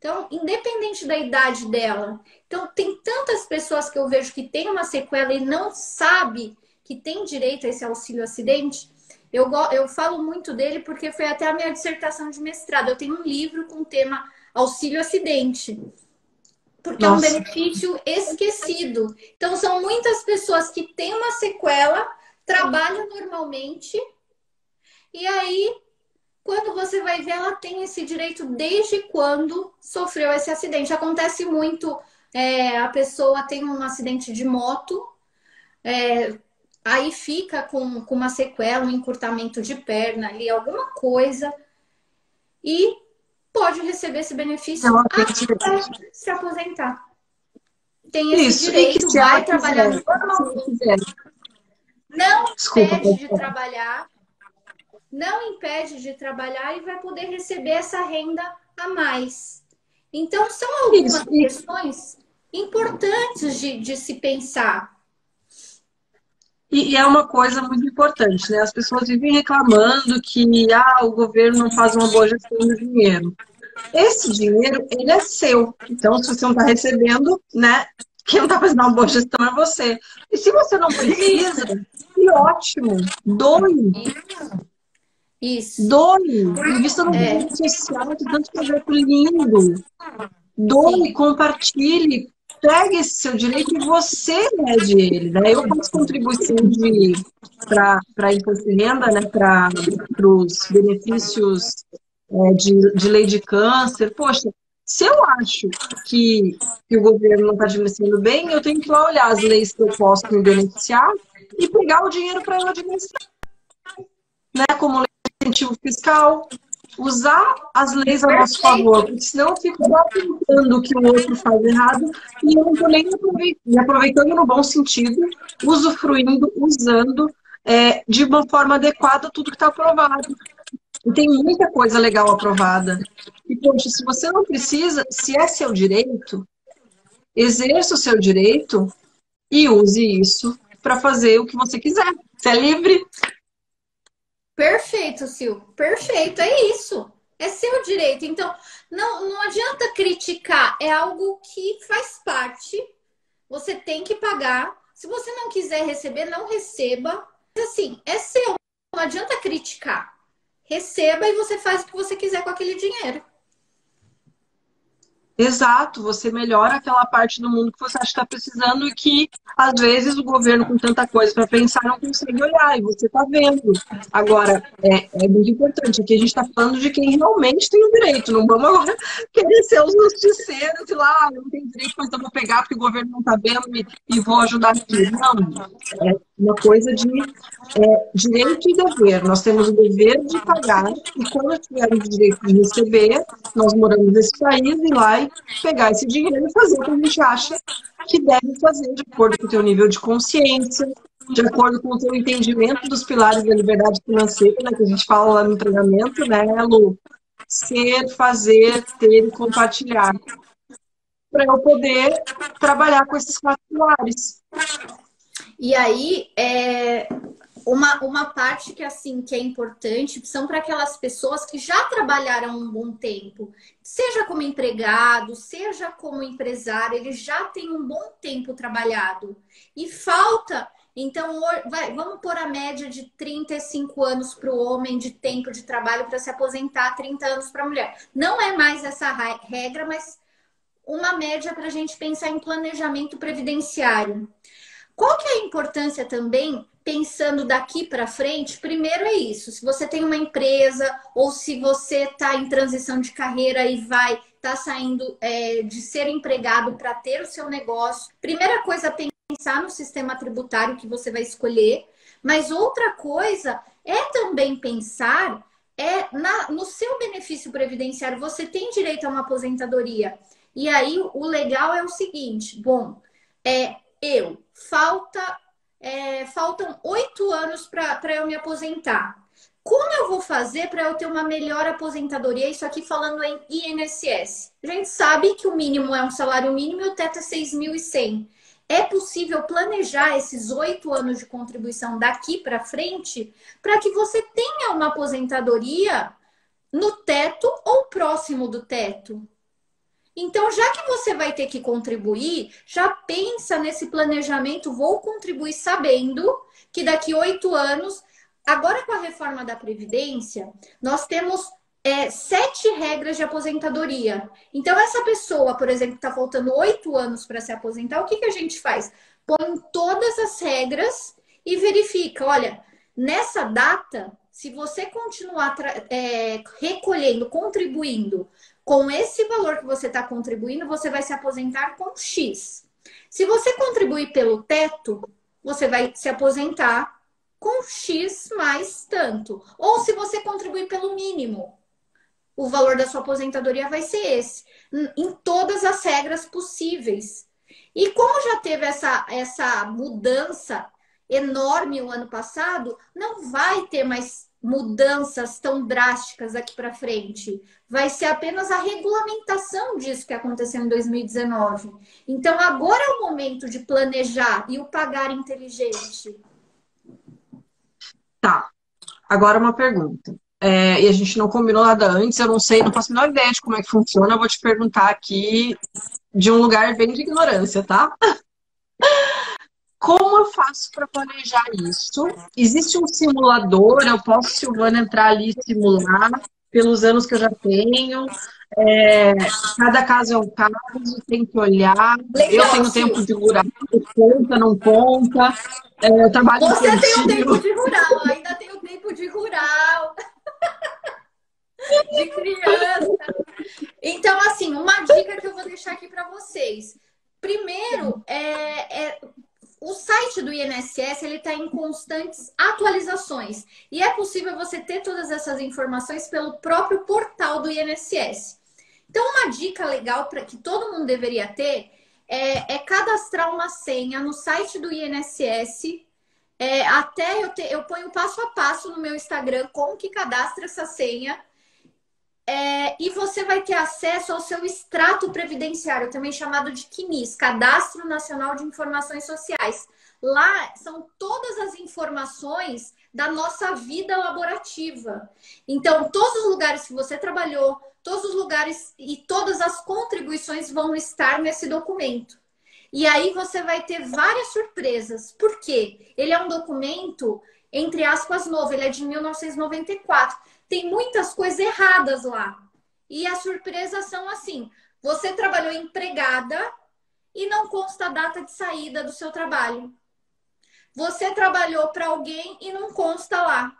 Speaker 2: Então, independente da idade dela. Então, tem tantas pessoas que eu vejo que tem uma sequela e não sabe que tem direito a esse auxílio acidente. Eu falo muito dele porque foi até a minha dissertação de mestrado. Eu tenho um livro com o tema auxílio acidente, porque é um
Speaker 1: Nossa,
Speaker 2: benefício esquecido. Então, são muitas pessoas que têm uma sequela, trabalham normalmente, e aí, quando você vai ver, ela tem esse direito desde quando sofreu esse acidente. Acontece muito, a pessoa tem um acidente de moto, aí fica com uma sequela, um encurtamento de perna ali, alguma coisa, e pode receber esse benefício
Speaker 1: ela tem
Speaker 2: até
Speaker 1: direito.
Speaker 2: se aposentar. Tem esse
Speaker 1: Isso, e que
Speaker 2: direito,
Speaker 1: se ela
Speaker 2: vai trabalhar
Speaker 1: quiser, se ela
Speaker 2: normalmente,
Speaker 1: quiser,
Speaker 2: não
Speaker 1: desculpa,
Speaker 2: impede
Speaker 1: pode
Speaker 2: de
Speaker 1: falar.
Speaker 2: trabalhar, não impede de trabalhar e vai poder receber essa renda a mais. Então, são algumas
Speaker 1: Isso,
Speaker 2: questões importantes de se pensar.
Speaker 1: e é uma coisa muito importante, né? As pessoas vivem reclamando que o governo não faz uma boa gestão do dinheiro. Esse dinheiro, ele é seu. Então, se você não está recebendo, né? Quem não está fazendo uma boa gestão é você. E se você não precisa, que ótimo. Doe,
Speaker 2: Isso.
Speaker 1: doe. Invista no
Speaker 2: É,
Speaker 1: projeto social, tem tanto projeto lindo. Doe,
Speaker 2: sim.
Speaker 1: compartilhe, pegue esse seu direito e você mede ele, né? Eu faço contribuição para imposto de renda, né? Para os benefícios de lei de câncer. Poxa, se eu acho que o governo não está administrando bem, eu tenho que ir lá olhar as leis que eu posso me beneficiar e pegar o dinheiro para eu administrar, né? Como lei de incentivo fiscal, usar as leis a nosso favor,
Speaker 2: Perfeito.
Speaker 1: porque senão eu fico só apontando o que o outro faz errado e eu não estou nem me aproveitando no bom sentido, usufruindo, usando de uma forma adequada tudo que está aprovado. E tem muita coisa legal aprovada. E, poxa, se você não precisa, se é seu direito, exerça o seu direito e use isso para fazer o que você quiser. Você é livre?
Speaker 2: Perfeito, Sil. Perfeito. É isso. É seu direito. Então, não adianta criticar. É algo que faz parte. Você tem que pagar. Se você não quiser receber, não receba. Mas, assim, é seu. Não adianta criticar. Receba e você faz o que você quiser com aquele dinheiro.
Speaker 1: Exato, você melhora aquela parte do mundo que você acha que está precisando e que, às vezes, o governo, com tanta coisa para pensar, não consegue olhar, e você está vendo. Agora, é muito importante, aqui a gente está falando de quem realmente tem o direito, não vamos agora querer ser os justiceiros e lá, eu não tenho direito, mas eu vou pegar porque o governo não está vendo e vou ajudar aqui. Não, é uma coisa de direito e dever. Nós temos o dever de pagar, e quando tivermos o direito de receber, nós moramos nesse país, ir lá e pegar esse dinheiro e fazer o que a gente acha que deve fazer, de acordo com o teu nível de consciência, de acordo com o teu entendimento dos pilares da liberdade financeira, né, que a gente fala lá no treinamento, né, Lu? Ser, fazer, ter e compartilhar. Para eu poder trabalhar com esses quatro pilares.
Speaker 2: E aí, uma parte que assim que é importante são para aquelas pessoas que já trabalharam um bom tempo, seja como empregado, seja como empresário, ele já tem um bom tempo trabalhado e falta. Então, vamos pôr a média de 35 anos para o homem de tempo de trabalho para se aposentar, 30 anos para a mulher. Não é mais essa regra, mas uma média para a gente pensar em planejamento previdenciário. Qual que é a importância também, pensando daqui para frente? Primeiro é isso, se você tem uma empresa ou se você está em transição de carreira e vai estar saindo de ser empregado para ter o seu negócio, primeira coisa é pensar no sistema tributário que você vai escolher, mas outra coisa é também pensar no seu benefício previdenciário. Você tem direito a uma aposentadoria. E aí o legal é o seguinte, bom, faltam 8 anos para eu me aposentar. Como eu vou fazer para eu ter uma melhor aposentadoria? Isso aqui falando em INSS. A gente sabe que o mínimo é um salário mínimo e o teto é 6.100. É possível planejar esses 8 anos de contribuição daqui para frente para que você tenha uma aposentadoria no teto ou próximo do teto. Então, já que você vai ter que contribuir, já pensa nesse planejamento, vou contribuir sabendo que daqui 8 anos, agora com a reforma da Previdência, nós temos 7 regras de aposentadoria. Então, essa pessoa, por exemplo, que está faltando 8 anos para se aposentar, o que a gente faz? Põe todas as regras e verifica, olha, nessa data, se você continuar recolhendo, contribuindo com esse valor que você está contribuindo, você vai se aposentar com X. Se você contribuir pelo teto, você vai se aposentar com X mais tanto. Ou se você contribuir pelo mínimo, o valor da sua aposentadoria vai ser esse, em todas as regras possíveis. E como já teve essa mudança enorme o ano passado, não vai ter mais mudanças tão drásticas aqui para frente. Vai ser apenas a regulamentação disso que aconteceu em 2019. Então, agora é o momento de planejar e o pagar inteligente.
Speaker 1: Tá. Agora uma pergunta. E a gente não combinou nada antes, eu não sei, não faço a menor ideia de como é que funciona. Eu vou te perguntar aqui de um lugar bem de ignorância, tá? Como eu faço para planejar isso? Existe um simulador? Eu posso, Silvana, entrar ali e simular pelos anos que eu já tenho? Cada caso é um caso, tem que olhar.
Speaker 2: Legal,
Speaker 1: eu tenho tempo de rural, conta, não conta. Eu trabalho
Speaker 2: Você tem o
Speaker 1: infantil.
Speaker 2: tempo de rural, ainda tem o tempo de rural, de criança. Então, assim, uma dica que eu vou deixar aqui para vocês. Primeiro, o site do INSS ele está em constantes atualizações e é possível você ter todas essas informações pelo próprio portal do INSS. Então, uma dica legal para que todo mundo deveria ter é cadastrar uma senha no site do INSS. Eu ponho passo a passo no meu Instagram como que cadastra essa senha. E você vai ter acesso ao seu extrato previdenciário, também chamado de CNIS, Cadastro Nacional de Informações Sociais. Lá são todas as informações da nossa vida laborativa. Então, todos os lugares que você trabalhou, todos os lugares e todas as contribuições vão estar nesse documento. E aí você vai ter várias surpresas. Por quê? Ele é um documento, entre aspas, novo. Ele é de 1994. Tem muitas coisas erradas lá. E as surpresas são assim. Você trabalhou empregada e não consta a data de saída do seu trabalho. Você trabalhou para alguém e não consta lá.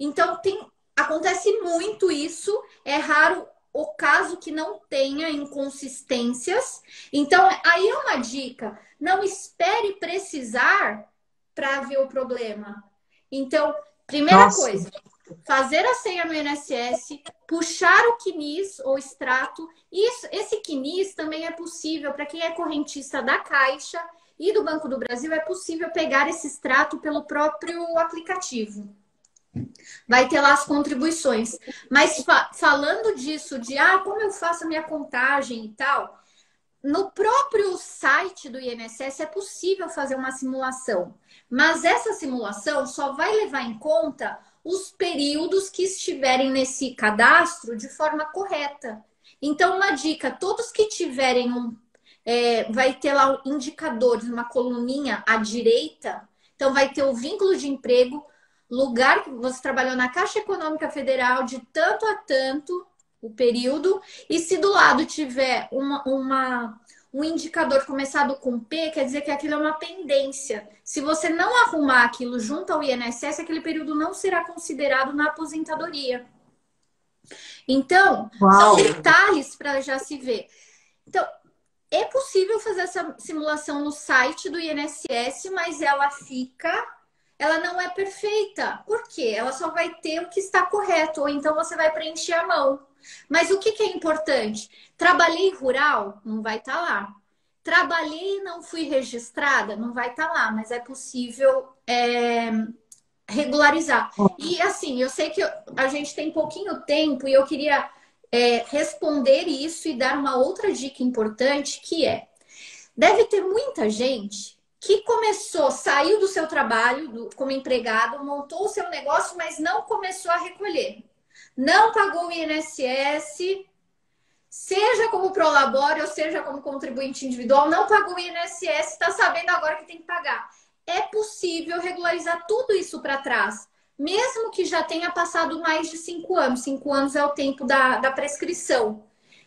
Speaker 2: Então, acontece muito isso. É raro o caso que não tenha inconsistências. Então, aí é uma dica. Não espere precisar para ver o problema. Então, primeira coisa, fazer a senha no INSS, puxar o CNIS ou extrato. Esse CNIS também é possível para quem é correntista da Caixa e do Banco do Brasil, é possível pegar esse extrato pelo próprio aplicativo. Vai ter lá as contribuições. Mas falando disso, de como eu faço a minha contagem e tal, no próprio site do INSS é possível fazer uma simulação. Mas essa simulação só vai levar em conta os períodos que estiverem nesse cadastro de forma correta. Então, uma dica, todos que tiverem vai ter lá indicadores, uma coluninha à direita. Então, vai ter o vínculo de emprego, lugar que você trabalhou na Caixa Econômica Federal de tanto a tanto, o período. E se do lado tiver um indicador começado com P, quer dizer que aquilo é uma pendência. Se você não arrumar aquilo junto ao INSS, aquele período não será considerado na aposentadoria. Então, são detalhes para já se ver. Então, é possível fazer essa simulação no site do INSS, mas ela não é perfeita. Por quê? Ela só vai ter o que está correto, ou então você vai preencher à mão. Mas o que é importante? Trabalhei rural? Não vai estar lá. Trabalhei e não fui registrada? Não vai estar lá, mas é possível regularizar. E assim, eu sei que a gente tem pouquinho tempo e eu queria responder isso e dar uma outra dica importante, que deve ter muita gente que saiu do seu trabalho como empregado, montou o seu negócio, mas não começou a recolher. Não pagou o INSS, seja como prolabore ou seja como contribuinte individual, não pagou o INSS, está sabendo agora que tem que pagar. É possível regularizar tudo isso para trás, mesmo que já tenha passado mais de 5 anos. 5 anos é o tempo da prescrição.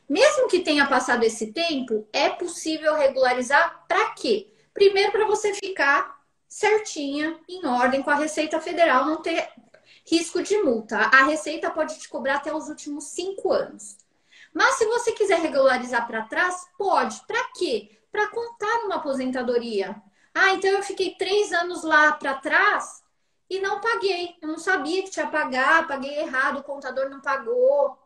Speaker 2: Mesmo que tenha passado esse tempo, é possível regularizar para quê? Primeiro, para você ficar certinha, em ordem com a Receita Federal, não ter risco de multa. A Receita pode te cobrar até os últimos 5 anos. Mas se você quiser regularizar para trás, pode. Para quê? Para contar uma aposentadoria. Ah, então eu fiquei 3 anos lá para trás e não paguei. Eu não sabia que tinha que pagar, paguei errado, o contador não pagou.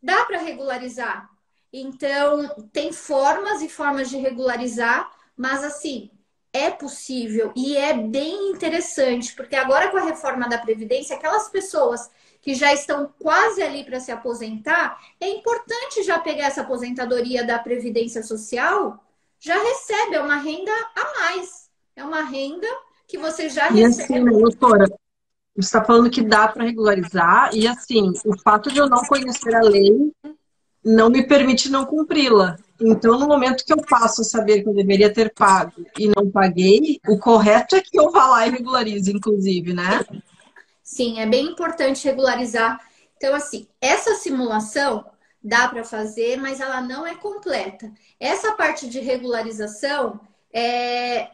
Speaker 2: Dá para regularizar. Então, tem formas e formas de regularizar, mas assim, é possível e é bem interessante, porque agora com a reforma da Previdência, aquelas pessoas que já estão quase ali para se aposentar, é importante já pegar essa aposentadoria da Previdência Social, já recebe, é uma renda a mais. É uma renda que você já
Speaker 1: E assim,
Speaker 2: recebe.
Speaker 1: né, doutora, você está falando que dá para regularizar, e assim, o fato de eu não conhecer a lei não me permite não cumpri-la. Então, no momento que eu passo a saber que eu deveria ter pago e não paguei, o correto é que eu vá lá e regularize, inclusive, né?
Speaker 2: Sim, é bem importante regularizar. Então, assim, essa simulação dá para fazer, mas ela não é completa. Essa parte de regularização é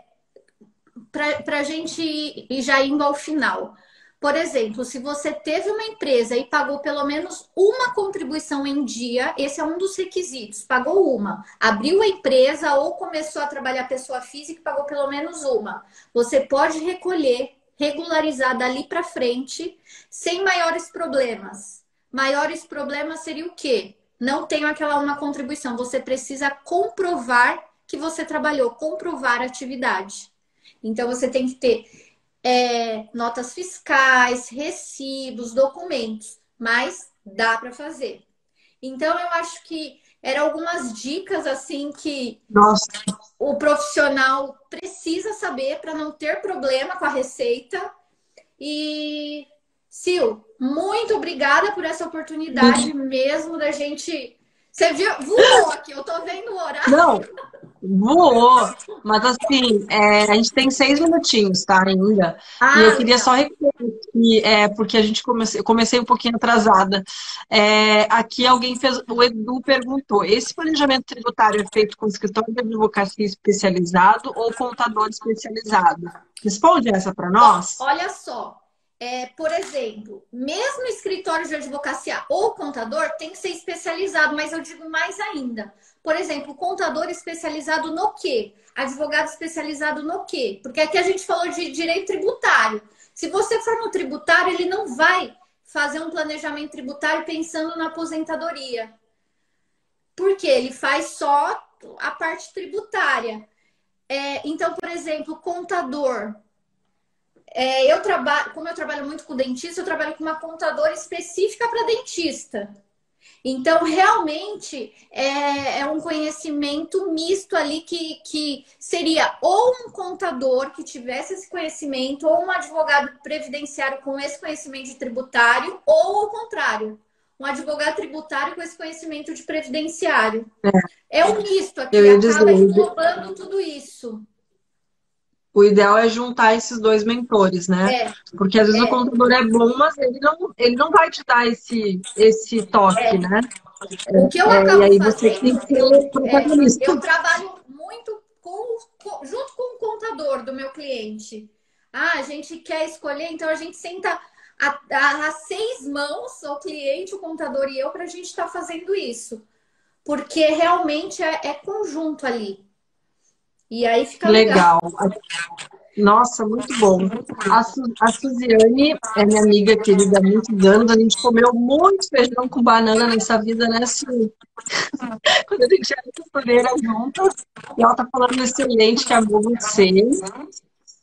Speaker 2: para a gente ir já indo ao final. Por exemplo, se você teve uma empresa e pagou pelo menos uma contribuição em dia, esse é um dos requisitos. Pagou uma, abriu a empresa ou começou a trabalhar pessoa física e pagou pelo menos uma. Você pode recolher, regularizar dali para frente, sem maiores problemas. Maiores problemas seria o quê? Não tenho aquela uma contribuição. Você precisa comprovar que você trabalhou, comprovar a atividade. Então, você tem que ter notas fiscais, recibos, documentos, mas dá para fazer. Então, eu acho que eram algumas dicas assim que
Speaker 1: Nossa,
Speaker 2: o profissional precisa saber para não ter problema com a receita. E, Sil, muito obrigada por essa oportunidade mesmo da gente. Você viu? Voou aqui, eu tô vendo o horário.
Speaker 1: não, voou. Mas assim, a gente tem 6 minutinhos, tá, ainda. E eu
Speaker 2: Ah,
Speaker 1: queria só
Speaker 2: legal.
Speaker 1: repetir que, porque a gente comecei um pouquinho atrasada. Aqui alguém fez, o Edu perguntou, esse planejamento tributário é feito com escritório de advocacia especializado ou contador especializado? Responde essa para nós.
Speaker 2: Olha só, por exemplo, mesmo escritório de advocacia ou contador tem que ser especializado, mas eu digo mais ainda. Por exemplo, contador especializado no quê? Advogado especializado no quê? Porque aqui a gente falou de direito tributário. Se você for no tributário, ele não vai fazer um planejamento tributário pensando na aposentadoria. Porque ele faz só a parte tributária. Então, por exemplo, contador. Como eu trabalho muito com dentista, eu trabalho com uma contadora específica para dentista. Então, realmente, é um conhecimento misto ali que seria ou um contador que tivesse esse conhecimento, ou um advogado previdenciário com esse conhecimento de tributário, ou ao contrário, um advogado tributário com esse conhecimento de previdenciário. É um misto
Speaker 1: Eu
Speaker 2: aqui,
Speaker 1: ia dizer,
Speaker 2: acaba englobando tudo isso.
Speaker 1: o ideal é juntar esses dois mentores, né?
Speaker 2: É,
Speaker 1: Porque às vezes o
Speaker 2: é,
Speaker 1: contador é bom, mas ele não vai te dar esse toque,
Speaker 2: é.
Speaker 1: né?
Speaker 2: O que eu
Speaker 1: E
Speaker 2: acabo
Speaker 1: aí você
Speaker 2: fazendo,
Speaker 1: tem que ser
Speaker 2: eu
Speaker 1: protagonista.
Speaker 2: trabalho muito junto com o contador do meu cliente. Ah, a gente quer escolher, então a gente senta a 6 mãos, o cliente, o contador e eu, para a gente estar fazendo isso. Porque realmente é conjunto ali. E aí fica legal.
Speaker 1: Legal. Nossa, muito bom. A Suziane é minha amiga querida há muitos anos. A gente comeu muito feijão com banana nessa vida, né, Su? Quando a gente era costureira juntas. E ela tá falando excelente, que amou você.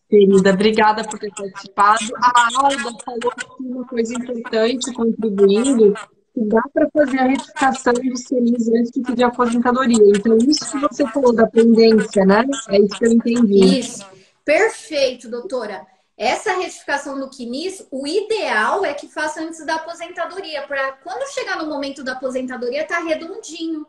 Speaker 1: Querida, obrigada por ter participado. A Alda falou aqui uma coisa importante, contribuindo, que dá para fazer a retificação do CNIS antes de pedir a aposentadoria. Então, isso que você falou da pendência, né? É isso que eu entendi.
Speaker 2: Isso. Perfeito, doutora. essa retificação do CNIS, o ideal é que faça antes da aposentadoria, para quando chegar no momento da aposentadoria, tá redondinho.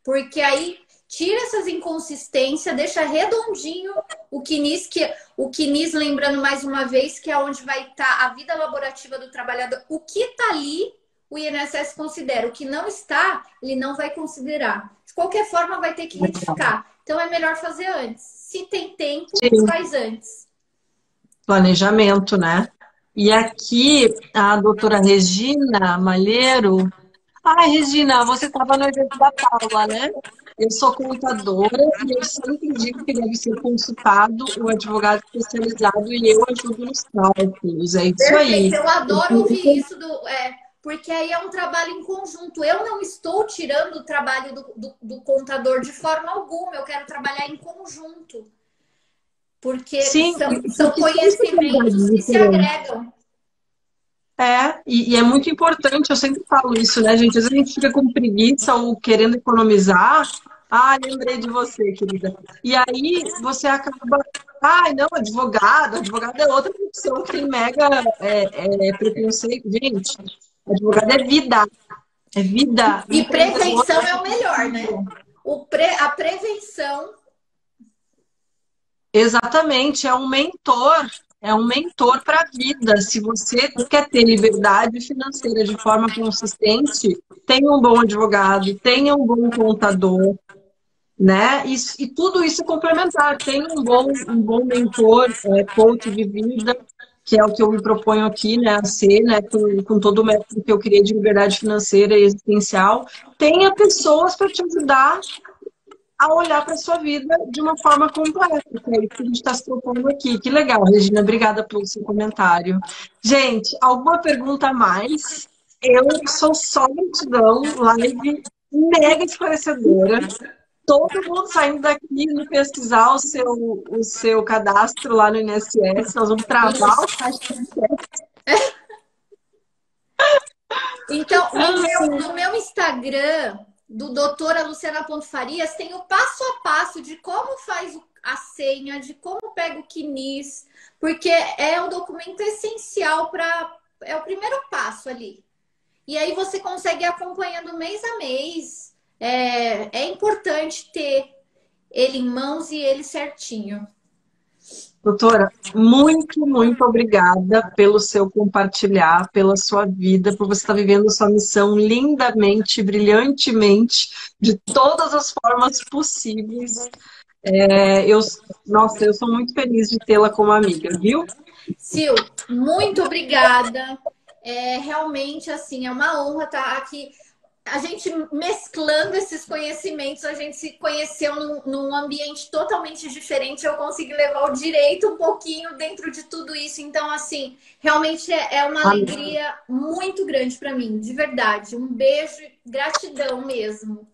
Speaker 2: Porque aí tira essas inconsistências, deixa redondinho o CNIS, lembrando mais uma vez, que é onde vai estar a vida laborativa do trabalhador. O que está ali, o INSS considera. O que não está, ele não vai considerar. De qualquer forma, vai ter que retificar. Então, é melhor fazer antes. Se tem tempo,
Speaker 1: Sim.
Speaker 2: faz antes.
Speaker 1: Planejamento, né? E aqui, a doutora Regina Malheiro. Ai, Regina, você estava no evento da Paula, né? Eu sou contadora e eu sempre digo que deve ser consultado o advogado especializado e eu ajudo nos cálculos. É isso aí.
Speaker 2: Perfeito, eu adoro ouvir isso porque aí é um trabalho em conjunto. Eu não estou tirando o trabalho do contador de forma alguma, eu quero trabalhar em conjunto. Porque
Speaker 1: Sim,
Speaker 2: são conhecimentos que se agregam.
Speaker 1: E é muito importante, eu sempre falo isso, né, gente? Às vezes a gente fica com preguiça ou querendo economizar. Ah, lembrei de você, querida. E aí você acaba. Ah, não, advogado é outra profissão que tem mega preconceito. Gente, advogado é vida. É vida.
Speaker 2: E prevenção é o melhor, né? A prevenção.
Speaker 1: Exatamente, é um mentor para a vida. Se você quer ter liberdade financeira de forma consistente, tenha um bom advogado, tenha um bom contador, né? E tudo isso é complementar. Tenha um bom mentor, coach de vida, que é o que eu me proponho aqui, né, a ser, né, com todo o método que eu criei de liberdade financeira e existencial. Tenha pessoas para te ajudar a olhar para a sua vida de uma forma completa, que é isso que a gente está se propondo aqui. Que legal, Regina, obrigada pelo seu comentário. Gente, alguma pergunta a mais? Eu sou só gratidão, live mega esclarecedora. Todo mundo saindo daqui indo pesquisar o seu cadastro lá no INSS, nós vamos travar o
Speaker 2: Então, no meu Instagram, do doutora Luciana.Farias, tem o passo a passo de como faz a senha, de como pega o CNIS, porque é o documento essencial é o primeiro passo ali. E aí você consegue ir acompanhando mês a mês. É importante ter ele em mãos e ele certinho.
Speaker 1: Doutora, muito, muito obrigada pelo seu compartilhar, pela sua vida, por você estar vivendo sua missão lindamente, brilhantemente, de todas as formas possíveis. Nossa, eu sou muito feliz de tê-la como amiga, viu?
Speaker 2: Sil, muito obrigada. Realmente, assim, é uma honra estar aqui. A gente mesclando esses conhecimentos, a gente se conheceu num ambiente totalmente diferente. Eu consegui levar o direito um pouquinho dentro de tudo isso. Então, assim, realmente é uma alegria muito grande para mim, de verdade. Um beijo e gratidão mesmo.